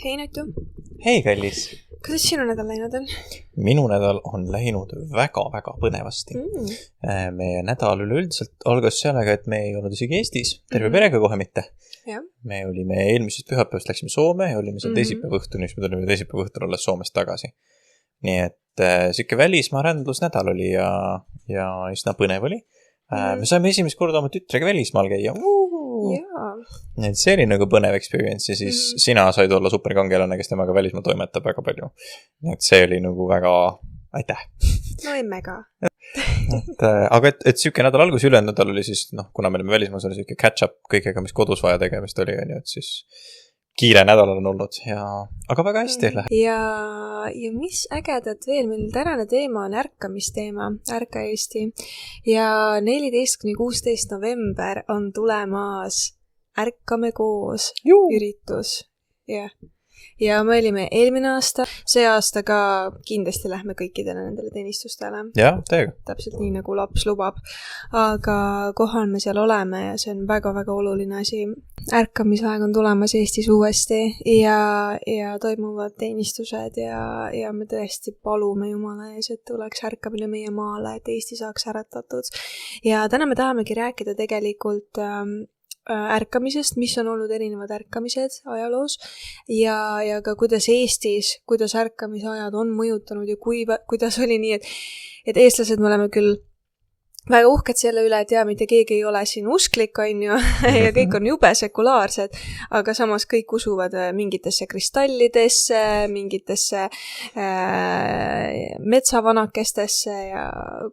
Hei Nätu! Hei kallis! Kuidas sinu nädal läinud on? Minu nädal on läinud väga-väga põnevasti. Meie nädal üleüldiselt algas sellega, et me ei olnud isegi Eestis, terve perega kohe mitte. Ja. Me olime eelmisest pühapäevast läksime Soome ja olime seal teisipäeva õhtuni, siis me tulime teisipäeva õhtul alles Soomest tagasi. Nii et siuke välismaa rändlusnädal oli ja üsna põnev oli. Me saime esimest korda oma tütrega välismaal käia. Jaa. Et see oli nagu põnev experience ja siis sina said olla superkangelane, kes temaga välismaa toimetab väga palju. Nii et see oli nagu väga aitäh. No emme ka. Aga et siuke nädal algus ülejäänud nädal oli siis, kuna me olime välismaas, oli siuke catch up kõigega, mis kodus vaja tegemist oli, et siis kiire nädal on olnud, aga väga hästi läheb. Ja mis ägedat veel, meil tänane teema on ärkamisteema, Ärka Eesti. Ja 14-16 november on tulemas Ärkame koos üritus. Ja me olime eelmine aasta, see aasta ka kindlasti lähme kõikidele nendele teenistustele. Jah, teiega. Täpselt nii, nagu laps lubab. Aga kohal me seal oleme ja see on väga-väga oluline asi. Ärkamisaeg on tulemas Eestis uuesti ja toimuvad teenistused ja me tõesti palume Jumala ees, et tuleks ärkamine meie maale, et Eesti saaks äratatud. Ja täna me tahamegi rääkida tegelikult ärkamisest, mis on olnud erinevad ärkamised ajaloos ja ka kuidas Eestis, kuidas ärkamisajad on mõjutanud ja kuidas oli nii, et eestlased me oleme küll väga uhked selle üle, et mitte keegi ei ole siin usklik, on ju, ja kõik on jube sekulaarsed, aga samas kõik usuvad mingitesse kristallidesse, mingitesse metsavanakestesse ja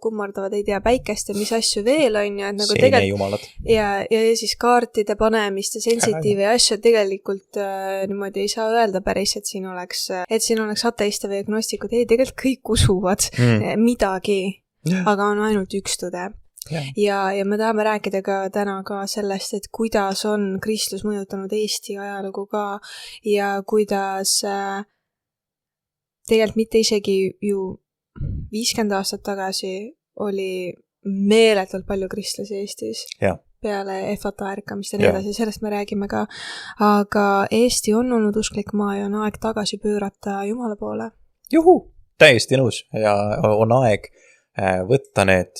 kummardavad ei tea päikest ja mis asju veel, on ju, et nagu tegelikult ja siis kaartide panemist ja sensitiivi ja asju tegelikult niimoodi ei saa öelda päris, et siin oleks ateiste või agnostikud, ei, tegelikult kõik usuvad midagi. Aga on ainult üks tõde. Ja me tahame rääkida ka täna ka sellest, et kuidas on kristlus mõjutanud Eesti ajalugu ka ja kuidas tegelikult mitte isegi ju 50 aastat tagasi oli meeletult palju kristlasi Eestis. Peale FATA ärkamist ja nii edasi, sellest me räägime ka. Aga Eesti on olnud usklik maa ja on aeg tagasi pöörata Jumala poole. Täiesti nõus ja on aeg võtta need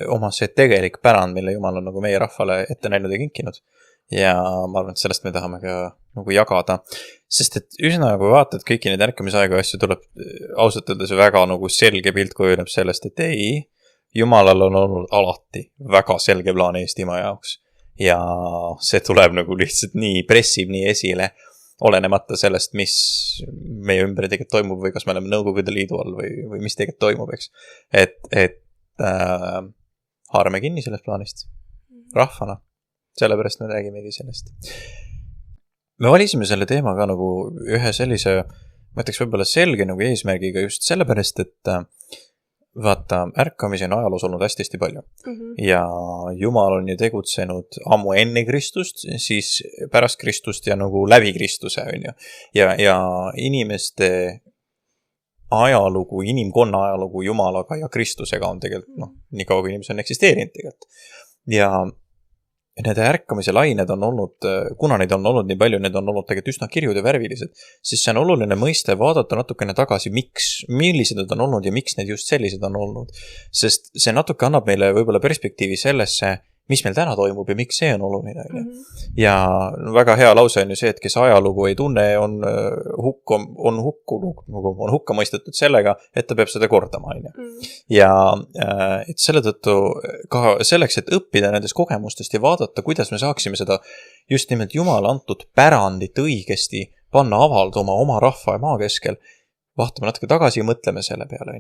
oma see tegelik pärand, mille Jumal on nagu meie rahvale ette näinud ja kinkinud. Ja ma arvan, et sellest me tahame ka nagu jagada. Sest et üsna kui vaatad kõiki neid ärkamisaega asju, tuleb ausalt öeldes väga nagu selge pilt kujuneb sellest, et ei, Jumalal on olnud alati väga selge plaan Eestimaa jaoks. Ja see tuleb nagu lihtsalt nii pressib nii esile, olenemata sellest, mis meie ümber tegelikult toimub või kas me oleme Nõukogude Liidu all või mis tegelikult toimub, eks. Et haarame kinni sellest plaanist rahvana. Sellepärast me räägimegi sellest. Me valisime selle teema ka nagu ühe sellise, ma ütleks võib-olla selge nagu eesmärgiga just sellepärast, et vaata, ärkamisi on ajaloos olnud hästi palju. Ja Jumal on ju tegutsenud ammu enne Kristust, siis pärast Kristust ja nagu läbi Kristuse, on ju. Ja inimeste ajalugu, inimkonna ajalugu Jumalaga ja Kristusega on tegelikult, nii kaua kui inimesed on eksisteerinud tegelikult. Ja need ärkamise lained on olnud, kuna neid on olnud nii palju, need on olnud tegelikult üsna kirjud ja värvilised, siis see on oluline mõiste vaadata natukene tagasi, millised need on olnud ja miks need just sellised on olnud. Sest see natuke annab meile võib-olla perspektiivi sellesse, mis meil täna toimub ja miks see on oluline. Ja väga hea lause on ju see, et kes ajalugu ei tunne, on hukka mõistetud sellega, et ta peab seda kordama. Ja et selle tõttu ka selleks, et õppida nendest kogemustest ja vaadata, kuidas me saaksime seda just nimelt Jumala antud pärandit õigesti panna avalduma oma rahva ja maa keskel, vaatame natuke tagasi ja mõtleme selle peale.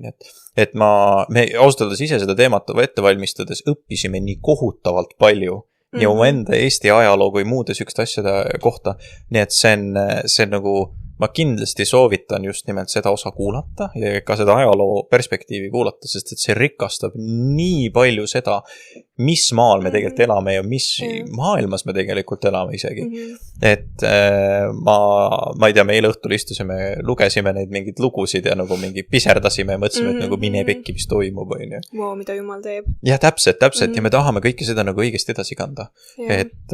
Et me austaldes ise seda teemat ette valmistades õppisime nii kohutavalt palju nii oma enda Eesti ajaloogu ja muude sükste asjade kohta. Nii et see on nagu, ma kindlasti soovitan just nimelt seda osa kuulata ja ka seda ajaloo perspektiivi kuulata, sest et see rikastab nii palju seda, mis maal me tegelikult elame ja mis maailmas me tegelikult elame isegi. Et ma ei tea, me eile õhtul istusime, lugesime neid mingid lugusid ja nagu mingi piserdasime ja mõtlesime, et nagu mine pekki, mis toimub. Wow, mida Jumal teeb. Ja täpselt ja me tahame kõike seda nagu õigesti edasi kanda. Et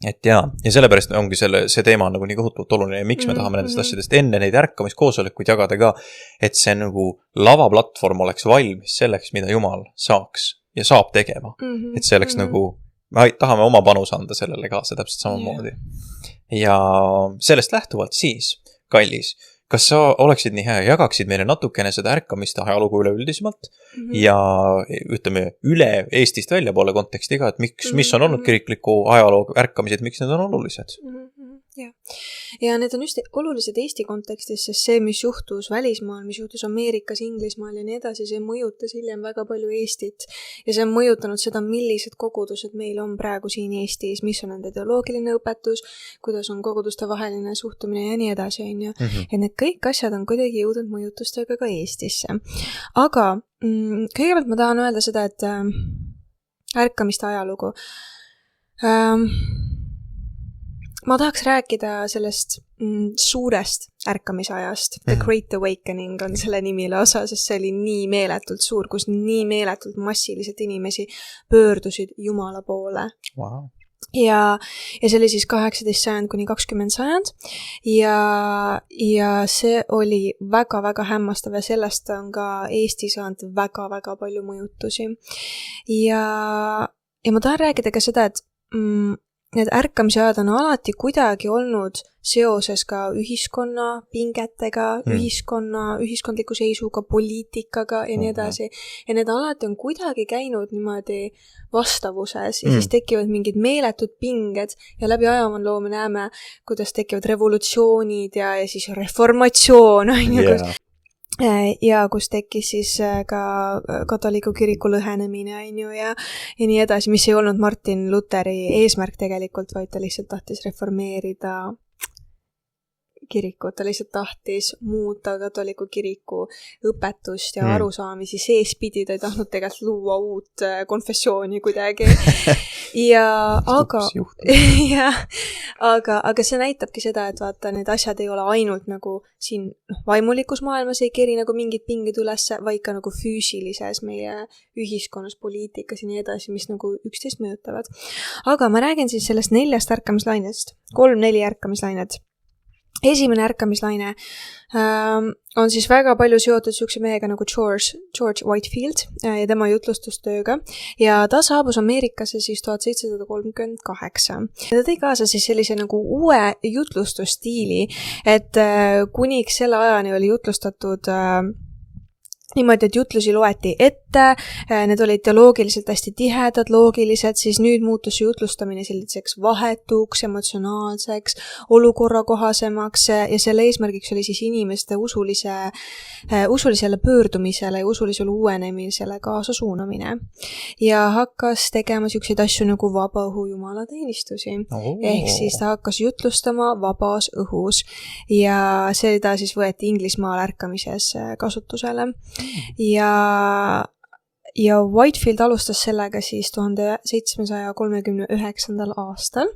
et ja sellepärast ongi see teema on nagu nii kohutavalt oluline ja miks me tahame nendest asjadest enne neid ärkamiskoosolekuid jagada ka, et see nagu lavaplatvorm oleks valmis selleks, mida Jumal saaks ja saab tegema. Et see oleks nagu, me tahame oma panus anda sellele kaasa täpselt samamoodi. Ja sellest lähtuvalt siis, kallis, kas sa oleksid nii hea, jagaksid meile natukene seda ärkamiste ajalugu üleüldisemalt ja ütleme üle Eestist välja poole kontekstiga, et mis on olnud kirikliku ajaloo ärkamised, miks need on olulised? Ja need on just olulised Eesti kontekstis, sest see, mis juhtus välismaal, mis juhtus Ameerikas, Inglismaal ja nii edasi, see mõjutas hiljem väga palju Eestit ja see on mõjutanud seda, millised kogudused meil on praegu siin Eestis, mis on nende teoloogiline õpetus, kuidas on koguduste vaheline suhtumine ja nii edasi, ja need kõik asjad on kuidagi jõudnud mõjutustega ka Eestisse. Aga kõigepealt ma tahan öelda seda, et ärkamiste ajalugu ma tahaks rääkida sellest suurest ärkamisajast. The Great Awakening on selle nimile osa, sest see oli nii meeletult suur, kus nii meeletult massiliselt inimesi pöördusid Jumala poole. Wow. Ja see oli siis 18. sajand kuni 20. sajand ja see oli väga-väga hämmastav ja sellest on ka Eesti saanud väga-väga palju mõjutusi. Ja ma tahan rääkida ka seda, et need ärkamise ajad on alati kuidagi olnud seoses ka ühiskonna pingetega, ühiskondliku seisuga, poliitikaga ja nii edasi. Ja need alati on kuidagi käinud niimoodi vastavuses ja siis tekivad mingid meeletud pinged ja läbi ajaloo me näeme, kuidas tekivad revolutsioonid ja siis reformatsioon, ja kus tekkis siis ka katoliku kiriku lõhenemine ja nii edasi, mis ei olnud Martin Lutheri eesmärk tegelikult, vaid ta lihtsalt tahtis reformeerida kirikut, ta lihtsalt tahtis muuta katoliku kiriku õpetust ja arusaamisi seespidi, ta ei tahtnud tegelikult luua uut konfessiooni kuidagi. Aga see näitabki seda, et vaata, need asjad ei ole ainult nagu siin vaimulikus maailmas ei keri nagu mingid pingid üles, vaid ka nagu füüsilises meie ühiskonnas, poliitikas ja nii edasi, mis nagu üksteist mõjutavad. Aga ma räägin siis sellest 4 ärkamislainest, 3-4 ärkamislainet. Esimene ärkamislaine on siis väga palju seotud sihukese mehega nagu George Whitefield ja tema jutlustustööga ja ta saabus Ameerikasse siis 1738. Ja ta tõi kaasa siis sellise nagu uue jutlustusstiili, et kuniks selle ajani oli jutlustatud niimoodi, et jutlusi loeti ette, need olid teoloogiliselt hästi tihedad, loogilised, siis nüüd muutus jutlustamine selliseks vahetuks, emotsionaalseks, olukorrakohasemaks ja selle eesmärgiks oli siis inimeste usulisele pöördumisele ja usulisele uuenemisele kaasa suunamine. Ja hakkas tegema siukseid asju nagu vaba õhu jumalateenistusi. Ehk siis ta hakkas jutlustama vabas õhus ja seda siis võeti Inglismaal ärkamises kasutusele. Ja Whitefield alustas sellega siis 1739. aastal,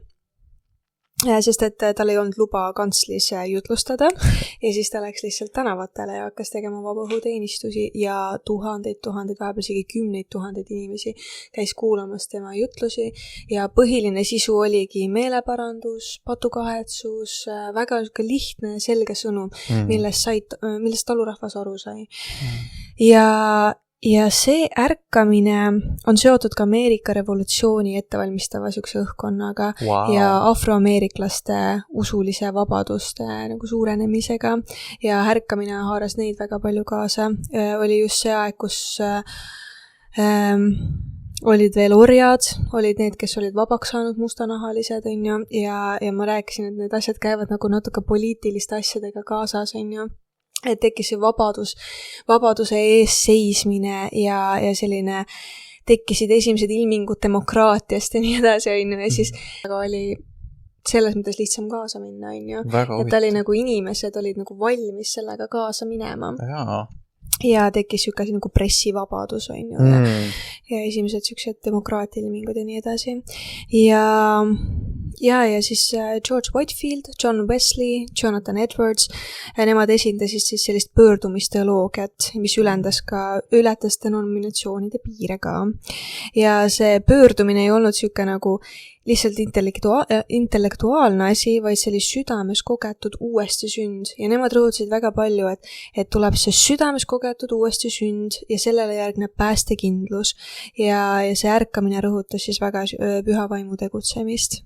sest et tal ei olnud luba kantslis jutlustada ja siis ta läks lihtsalt tänavatele ja hakkas tegema vabaõhuteenistusi ja tuhandeid, vahepeal isegi 10,000 inimesi käis kuulamas tema jutlusi ja põhiline sisu oligi meeleparandus, patukahetsus, väga lihtne selge sõnum, millest talurahvas aru sai. Ja see ärkamine on seotud ka Ameerika revolutsiooni ettevalmistava sihukese õhkkonnaga ja afroameeriklaste usulise vabaduste nagu suurenemisega ja ärkamine haaras neid väga palju kaasa. Oli just see aeg, kus olid veel orjad, olid need, kes olid vabaks saanud mustanahalised, ja ma rääkisin, et need asjad käivad nagu natuke poliitiliste asjadega kaasas, et tekkis see vabaduse ees seismine ja selline, tekkisid esimesed ilmingud demokraatiast ja nii edasi, ja siis oli selles mõttes lihtsam kaasa minna, et ta oli nagu inimesed olid nagu valmis sellega kaasa minema. Ja tekkis siukasi nagu pressivabadus, ja esimesed siuksed demokraatia ilmingud ja nii edasi. ja siis George Whitefield, John Wesley, Jonathan Edwards, nemad esindasid siis sellist pöördumisteoloogiat, mis ületas denominatsioonide piire ka. Ja see pöördumine ei olnud siuke nagu lihtsalt intellektuaalne asi, vaid see oli südames kogetud uuesti sünd. Ja nemad rõhutasid väga palju, et tuleb see südames kogetud uuesti sünd ja sellele järgneb päästekindlus. Ja see ärkamine rõhutas siis väga püha vaimu tegutsemist.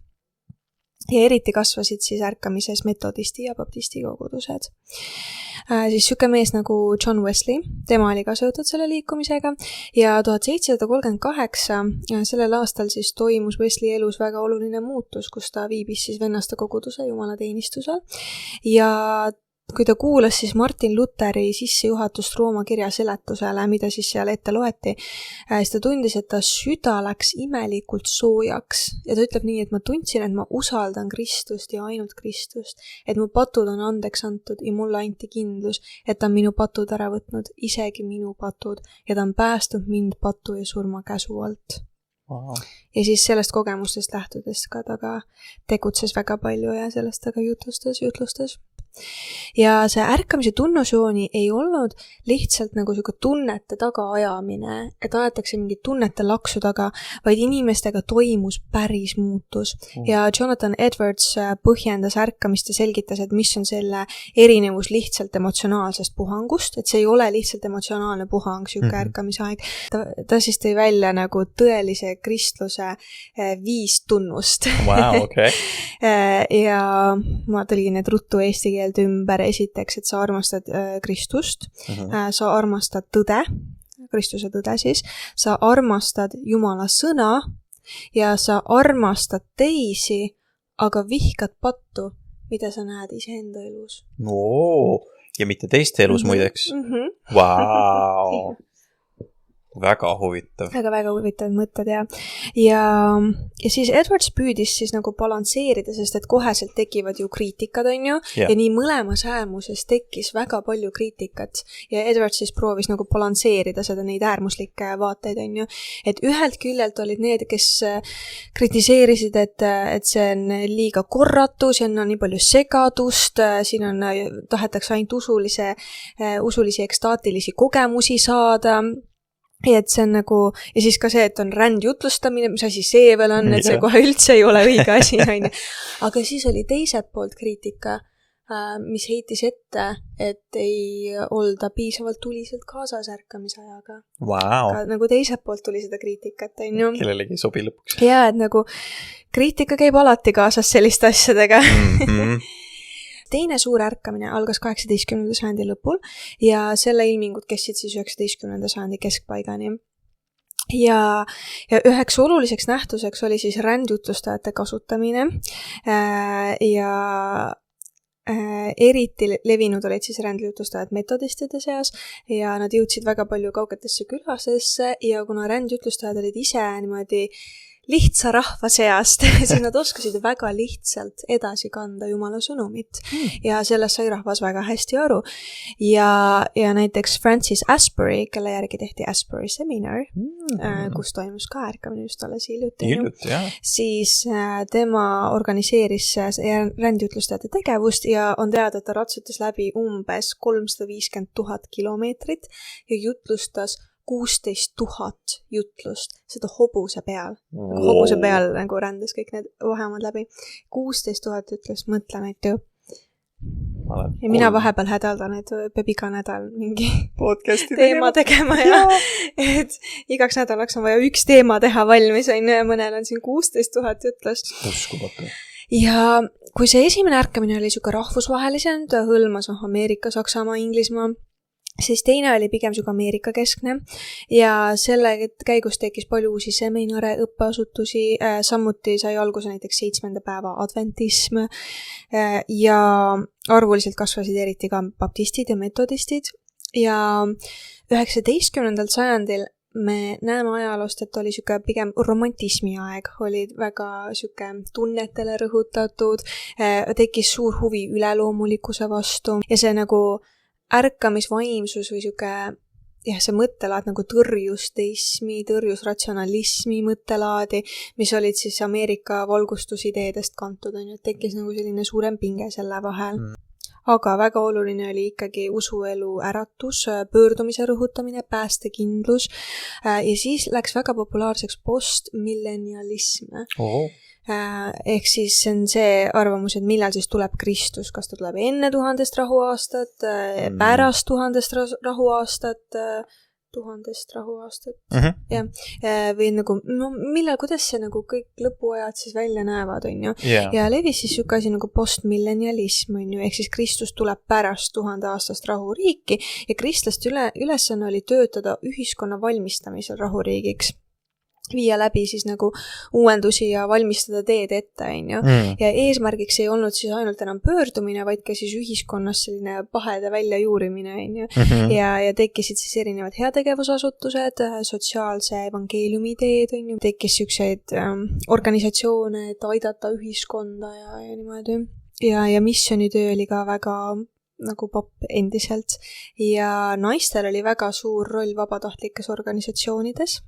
Ja eriti kasvasid siis ärkamises metodisti ja baptisti kogudused. Siis süke mees nagu John Wesley, tema oli ka seotud selle liikumisega ja 1738 sellel aastal siis toimus Wesley elus väga oluline muutus, kus ta viibis siis vennaste koguduse jumalateenistusel ja kui ta kuulas siis Martin Lutheri sissejuhatust Rooma kirja seletusele, mida siis seal ette loeti, siis ta tundis, et ta süda läks imelikult soojaks. Ja ta ütleb nii, et ma tundsin, et ma usaldan Kristust ja ainult Kristust, et mu patud on andeks antud ja mulle anti kindlus, et ta on minu patud ära võtnud, isegi minu patud, ja ta on päästnud mind patu ja surma käsu alt. Wow. Ja siis sellest kogemustest lähtudes ka ta ka tegutses väga palju ja sellest ta ka jutlustas. Ja see ärkamise tunnusjooni ei olnud lihtsalt nagu siuke tunnete tagaajamine, et aetakse mingit tunnete laksu taga, vaid inimestega toimus päris muutus. Ja Jonathan Edwards põhjendas ärkamist ja selgitas, et mis on selle erinevus lihtsalt emotsionaalsest puhangust, et see ei ole lihtsalt emotsionaalne puhang, siuke ärkamisaeg. Ta siis tõi välja nagu tõelise kristluse 5 tunnust. Wow, okay. Ja ma tõlgin need ruttu eesti keelde ümber. Esiteks, et sa armastad Kristust, sa armastad tõde, Kristuse tõde siis, sa armastad Jumala sõna ja sa armastad teisi, aga vihkad pattu, mida sa näed iseenda elus. Ja mitte teiste elus muideks. Wow. Väga huvitav. Väga huvitavad mõtted ja siis Edwards püüdis siis nagu balansseerida, sest et koheselt tekivad ju kriitikad, on ju, ja nii mõlemas äärmuses tekkis väga palju kriitikat ja Edwards siis proovis nagu balansseerida neid äärmuslikke vaateid, on ju, et ühelt küljelt olid need, kes kritiseerisid, et see on liiga korratu, siin on nii palju segadust, siin on, tahetakse ainult usulisi ekstaatilisi kogemusi saada. Ja et see on nagu, ja siis ka see, et on rändjutlustamine, mis asi see veel on, et see kohe üldse ei ole õige asi, on ju. Aga siis oli teiselt poolt kriitika, mis heitis ette, et ei olda piisavalt tuliselt kaasas ärkamisajaga. Wow. Nagu teiselt poolt tuli seda kriitikat, on ju. Kellelegi sobi lõpuks. Ja, et nagu kriitika käib alati kaasas selliste asjadega. Teine suur ärkamine algas 18. sajandi lõpul ja selle ilmingud kestsid siis 19. sajandi keskpaigani. Ja üheks oluliseks nähtuseks oli siis rändjutlustajate kasutamine ja eriti levinud olid siis rändjutlustajad metodistide seas ja nad jõudsid väga palju kaugetesse külasesse ja kuna rändjutlustajad olid ise niimoodi lihtsa rahva seast, siis nad oskasid väga lihtsalt edasi kanda Jumala sõnumit. Ja sellest sai rahvas väga hästi aru. Ja näiteks Francis Asbury, kelle järgi tehti Asbury seminar, kus toimus ka ärkamine just alles hiljuti, siis tema organiseeris rändjutlustajate tegevust ja on teada, et ta ratsutas läbi umbes 350 000 kilomeetrit ja jutlustas 16 000 jutlust, seda hobuse peal. Hobuse peal nagu rändas kõik need vaheomad läbi. 16 000 jutlust, mõtlen, et ju. Ja mina vahepeal hädaldan, et peab iga nädal mingi podcasti teema tegema ja et igaks nädalaks on vaja üks teema teha valmis, mõnel on siin 16 000 jutlust. Uskumatu. Ja kui see esimene ärkamine oli siuke rahvusvahelisem, ta hõlmas Ameerika, Saksamaa, Inglismaa, siis teine oli pigem siuke Ameerika keskne ja selle käigus tekkis palju uusi seminare, õppeasutusi, samuti sai alguse näiteks 7. päeva adventism ja arvuliselt kasvasid eriti ka baptistid ja metodistid ja 19. sajandil me näeme ajaloost, et oli siuke pigem romantismi aeg, oli väga siuke tunnetele rõhutatud, tekkis suur huvi üleloomulikkuse vastu ja see nagu ärkamisvaimsus või siuke jah, see mõttelaad nagu tõrjus teismi, tõrjus ratsionalismi mõttelaadi, mis olid siis Ameerika valgustusideedest kantud, on ju, et tekkis nagu selline suurem pinge selle vahel. Aga väga oluline oli ikkagi usuelu äratus, pöördumise rõhutamine, päästekindlus ja siis läks väga populaarseks postmillenialism. Ehk siis see on see arvamus, et millal siis tuleb Kristus, kas ta tuleb enne 1000 rahuaastat, pärast 1000 rahuaastat, 1000 rahuaastat, või nagu, no millal, kuidas see nagu kõik lõpuajad siis välja näevad, on ju, ja levis siis siuke asi nagu postmillenialism, on ju, ehk siis Kristus tuleb pärast 1000 aastast rahuriiki ja kristlaste ülesanne oli töötada ühiskonna valmistamisel rahuriigiks, viia läbi siis nagu uuendusi ja valmistada teed ette, on ju. Ja eesmärgiks ei olnud siis ainult enam pöördumine, vaid ka siis ühiskonnas selline pahede väljajuurimine, on ju. Ja tekkisid siis erinevad heategevusasutused, sotsiaalse evangeeliumi teed, on ju. Tekkis siukseid organisatsioone, et aidata ühiskonda ja niimoodi. Ja missionitöö oli ka väga nagu popp endiselt. Ja naistel oli väga suur roll vabatahtlikes organisatsioonides.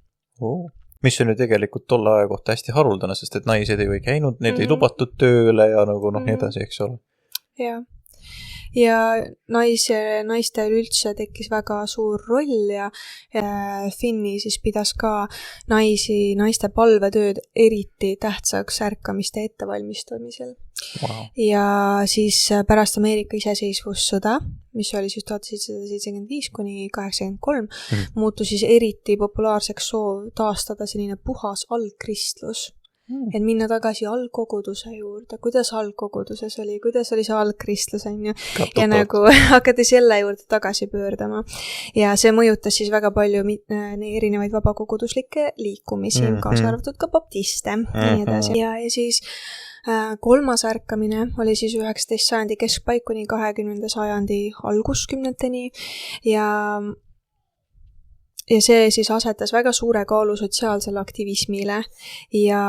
Mis on ju tegelikult tolle aja kohta hästi haruldane, sest et naised ei käinud, need ei lubatud tööle ja nagu nii edasi, eks ole. Ja naistel üldse tekkis väga suur roll ja Finni siis pidas ka naiste palvetööd eriti tähtsaks ärkamiste ettevalmistamisel. Ja siis pärast Ameerika iseseisvussõda, mis oli siis 1775 kuni 83, muutus siis eriti populaarseks soov taastada selline puhas algkristlus. Et minna tagasi algkoguduse juurde, kuidas algkoguduses oli, kuidas oli see algkristlus, on ju, ja nagu hakati selle juurde tagasi pöördama. Ja see mõjutas siis väga palju erinevaid vabakoguduslikke liikumisi, kaasa arvatud ka baptiste, nii edasi. Ja siis kolmas ärkamine oli siis 19. sajandi keskpaik kuni 20. sajandi alguskümneteni ja see siis asetas väga suure kaalu sotsiaalsele aktivismile ja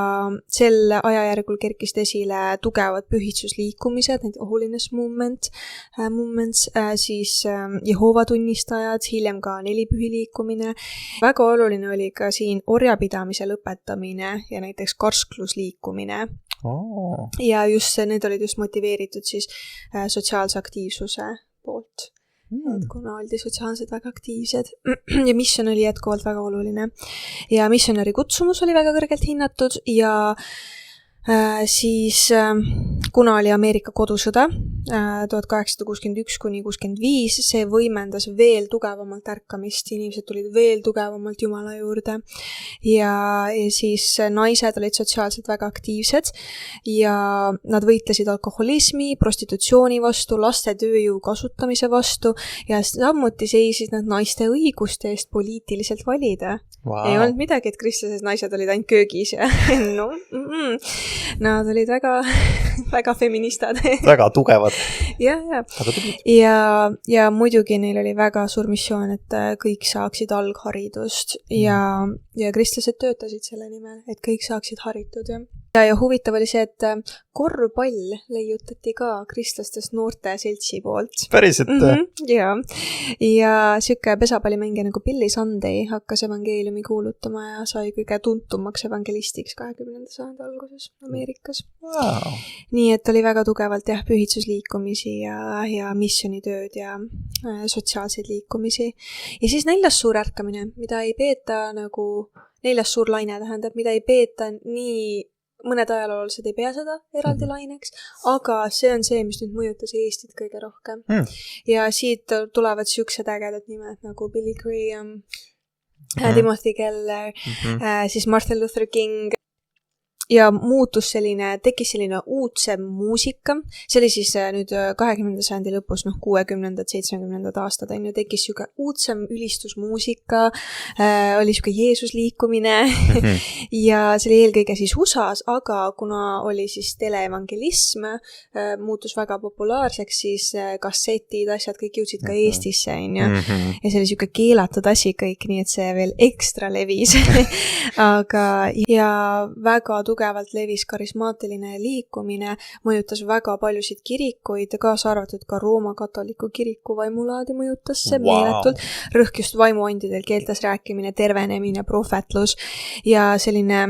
sel ajajärgul kerkisid esile tugevad pühitsusliikumised, need holiness movements, siis Jehova tunnistajad, hiljem ka nelipühiliikumine. Väga oluline oli ka siin orjapidamise lõpetamine ja näiteks karsklusliikumine. Ja just need olid just motiveeritud siis sotsiaalse aktiivsuse poolt. Et kuna oldi sotsiaalselt väga aktiivsed ja mission oli jätkuvalt väga oluline ja missionäri kutsumus oli väga kõrgelt hinnatud ja siis kuna oli Ameerika kodusõda 1861 kuni 65, see võimendas veel tugevamalt ärkamist, inimesed tulid veel tugevamalt Jumala juurde ja siis naised olid sotsiaalselt väga aktiivsed ja nad võitlesid alkoholismi, prostitutsiooni vastu, laste tööjõu kasutamise vastu ja samuti seisid nad naiste õiguste eest poliitiliselt valida. Ei olnud midagi, et kristlased naised olid ainult köögis ja nad olid väga, väga feministad. Väga tugevad. Ja muidugi neil oli väga suur missioon, et kõik saaksid algharidust ja kristlased töötasid selle nimel, et kõik saaksid haritud. Ja huvitav oli see, et korvpall leiutati ka kristlastest noorte seltsi poolt. Päriselt? Ja siuke pesapallimängija nagu Billy Sunday hakkas evangeeliumi kuulutama ja sai kõige tuntumaks evangelistiks 20. sajandi alguses Ameerikas. Nii et oli väga tugevalt pühitsusliikumisi ja missionitööd ja sotsiaalseid liikumisi. Ja siis 4. suur ärkamine, mida ei peeta nagu, 4. suur laine tähendab, mida ei peeta nii mõned ajaloolased ei pea seda eraldi laineks, aga see on see, mis nüüd mõjutas Eestit kõige rohkem. Ja siit tulevad siuksed ägedad nimed nagu Billy Graham, Timothy Keller, siis Martin Luther King ja tekkis selline uudsem muusika. See oli siis nüüd 20. sajandi lõpus, 60. 70. aastad, on ju, tekkis siuke uudsem ülistusmuusika, oli siuke Jeesusliikumine ja see oli eelkõige siis USAs, aga kuna oli siis teleevangelism, muutus väga populaarseks, siis kassetid, asjad kõik jõudsid ka Eestisse, on ju. Ja see oli siuke keelatud asi kõik, nii et see veel ekstra levis. Aga ja väga tugevalt levis karismaatiline liikumine, mõjutas väga paljusid kirikuid, kaasa arvatud ka Rooma katoliku kiriku vaimulaadi mõjutas see meeletult. Rõhk just vaimuandidel keeltes rääkimine, tervenemine, prohvetlus ja selline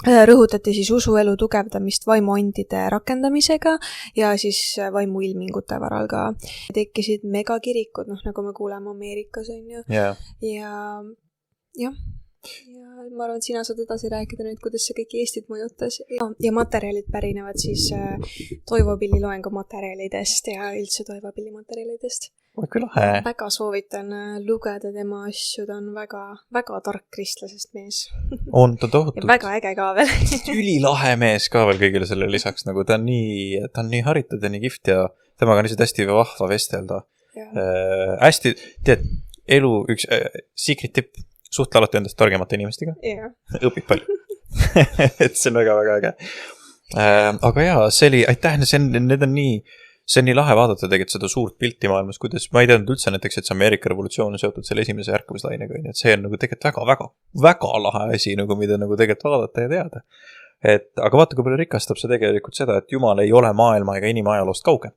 rõhutati siis usuelu tugevdamist vaimuandide rakendamisega ja siis vaimuilmingute varal ka tekkisid megakirikud, nagu me kuuleme Ameerikas on ju. Ja ma arvan, et sina saad edasi rääkida nüüd, kuidas see kõik Eestit mõjutas. Ja materjalid pärinevad siis Toivo Pilli loengu materjalidest ja üldse Toivo Pilli materjalidest. Väga soovitan lugeda tema asju, ta on väga, väga tark kristlasest mees. On ta tohutult. Ja väga äge ka veel. Ülilahe mees ka veel kõigile selle lisaks, nagu ta on nii haritud ja nii kihvt ja temaga on lihtsalt hästi vahva vestelda. Hästi, tead, elu üks secret tip, suhtle alati endast targemate inimestega. Õpib palju. Et see on väga-väga äge. Aga jaa, see oli, aitäh, need on see on nii lahe vaadata tegelikult seda suurt pilti maailmas, kuidas ma ei teadnud üldse näiteks, et see Ameerika revolutsioon on seotud selle esimese ärkamislainega, et see on nagu tegelikult väga lahe asi, nagu mida nagu tegelikult vaadata ja teada. Aga vaata, kui palju rikastab see tegelikult seda, et Jumal ei ole maailma ega inimajaloost kauge.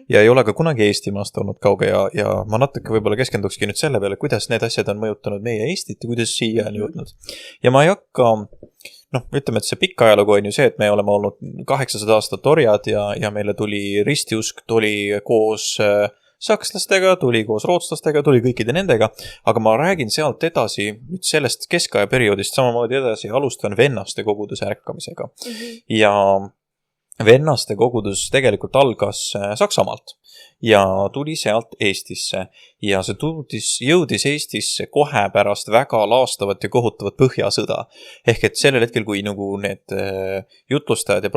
Ja ei ole ka kunagi Eestimaast olnud kauge ja ma natuke võib-olla keskendukski nüüd selle peale, kuidas need asjad on mõjutanud meie Eestit ja kuidas siia on jõudnud. Ja ma ei hakka, ütleme, et see pikk ajalugu on ju see, et me oleme olnud 800 aastat orjad ja meile tuli ristiusk, tuli koos sakslastega, tuli koos rootslastega, tuli kõikide nendega, aga ma räägin sealt edasi nüüd sellest keskaja perioodist samamoodi edasi, alustan vennaste koguduse ärkamisega. Ja vennaste kogudus tegelikult algas Saksamaalt ja tuli sealt Eestisse ja see jõudis Eestisse kohe pärast väga laastavat ja kohutavat põhjasõda. Ehk et sellel hetkel, kui nagu need jutlustajad ja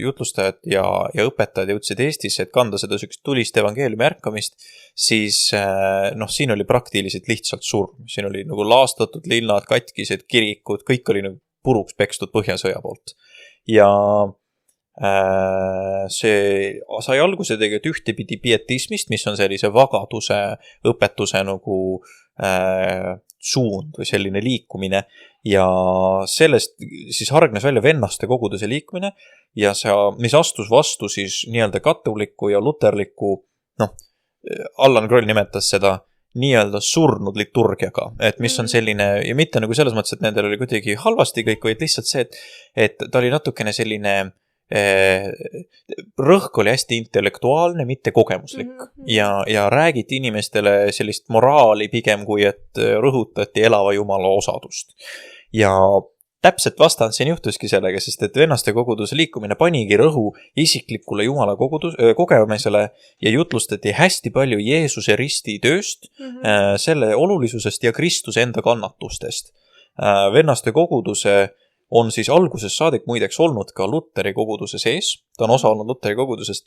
jutlustajad ja õpetajad jõudsid Eestisse, et kanda seda sükst tulist evangeeliumi ärkamist, siis siin oli praktiliselt lihtsalt surm. Siin oli nagu laastatud linnad, katkised, kirikud, kõik oli nagu puruks pekstud põhjasõja poolt. Ja see sai alguse tegelikult ühtepidi pietismist, mis on sellise vagaduse õpetuse nagu suund või selline liikumine ja sellest siis hargnes välja vennaste koguduse liikumine ja see, mis astus vastu siis nii-öelda katoliku ja luterliku, Allan Kroll nimetas seda nii-öelda surnud liturgiaga, et mis on selline, ja mitte nagu selles mõttes, et nendel oli kuidagi halvasti kõik, vaid lihtsalt see, et ta oli natukene selline rõhk oli hästi intellektuaalne, mitte kogemuslik ja räägiti inimestele sellist moraali pigem kui, et rõhutati elava Jumala osadust. Ja täpselt vastand siin juhtuski sellega, sest et vennaste koguduse liikumine panigi rõhu isiklikule Jumala kogemisele ja jutlustati hästi palju Jeesuse risti tööst, selle olulisusest ja Kristuse enda kannatustest. Vennaste koguduse on siis alguses saadik muideks olnud ka Luteri koguduse sees, ta on osa olnud Luteri kogudusest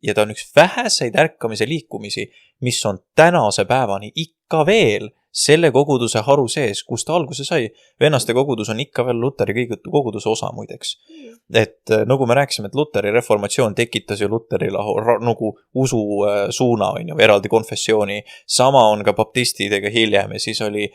ja ta on üks väheseid ärkamise liikumisi, mis on tänase päevani ikka veel selle koguduse haru sees, kus ta alguse sai. Vennaste kogudus on ikka veel Luteri koguduse osa muideks. Et nagu me rääkisime, et Luteri reformatsioon tekitas ju Luteri nagu usu suuna on ju, eraldi konfessiooni. Sama on ka baptistidega hiljem ja siis oli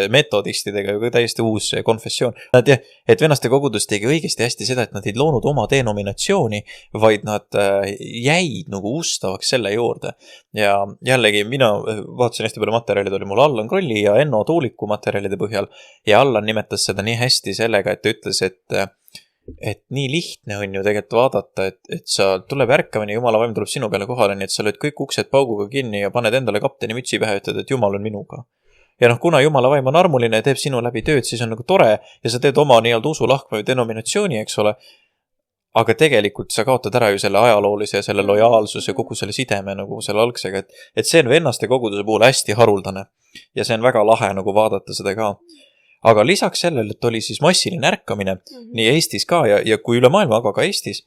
metodistidega ju täiesti uus konfessioon. Et vennaste kogudus tegi õigesti hästi seda, et nad ei loonud oma denominatsiooni, vaid nad jäid nagu ustavaks selle juurde. Ja jällegi mina vaatasin hästi palju materjalid, oli mul Allan Krolli ja Enno Tuuliku materjalide põhjal ja Allan nimetas seda nii hästi sellega, et ta ütles, et nii lihtne on ju tegelikult vaadata, et sa tuleb ärkamine, Jumala vaim tuleb sinu peale kohale, nii et sa lööd kõik uksed pauguga kinni ja paned endale kapteni mütsi pähe ja ütled, et Jumal on minuga. Ja kuna Jumala vaim on armuline ja teeb sinu läbi tööd, siis on nagu tore ja sa teed oma nii-öelda usulahva või denominatsiooni, eks ole. Aga tegelikult sa kaotad ära ju selle ajaloolise ja selle lojaalsuse ja kogu selle sideme nagu selle algsega, et see on vennaste koguduse puhul hästi haruldane ja see on väga lahe nagu vaadata seda ka. Aga lisaks sellele, et oli siis massiline ärkamine nii Eestis ka ja kui üle maailma, aga ka Eestis,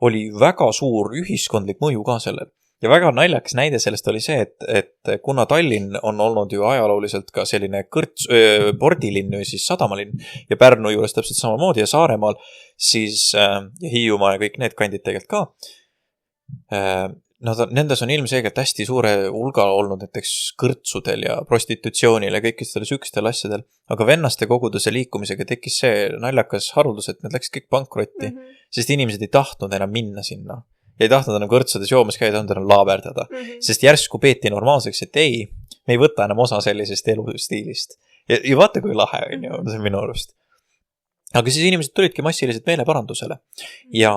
oli väga suur ühiskondlik mõju ka sellel. Ja väga naljakas näide sellest oli see, et kuna Tallinn on olnud ju ajalooliselt ka selline pordilinn või siis sadamalinn ja Pärnu juures täpselt samamoodi ja Saaremaal, siis ja Hiiumaa ja kõik need kandid tegelikult ka, nendes on ilmselgelt hästi suure hulga olnud näiteks kõrtsudel ja prostitutsioonil ja kõikidel sükestel asjadel, aga vennaste koguduse liikumisega tekkis see naljakas haruldus, et need läks kõik pankrotti, sest inimesed ei tahtnud enam minna sinna. Ei tahtnud enam kõrtsudes joomas käia, tahtnud enam laaberdada, sest järsku peeti normaalseks, et ei, me ei võta enam osa sellisest elustiilist. Ja vaata, kui lahe on ju, see on minu arust. Aga siis inimesed tulidki massiliselt meeleparandusele ja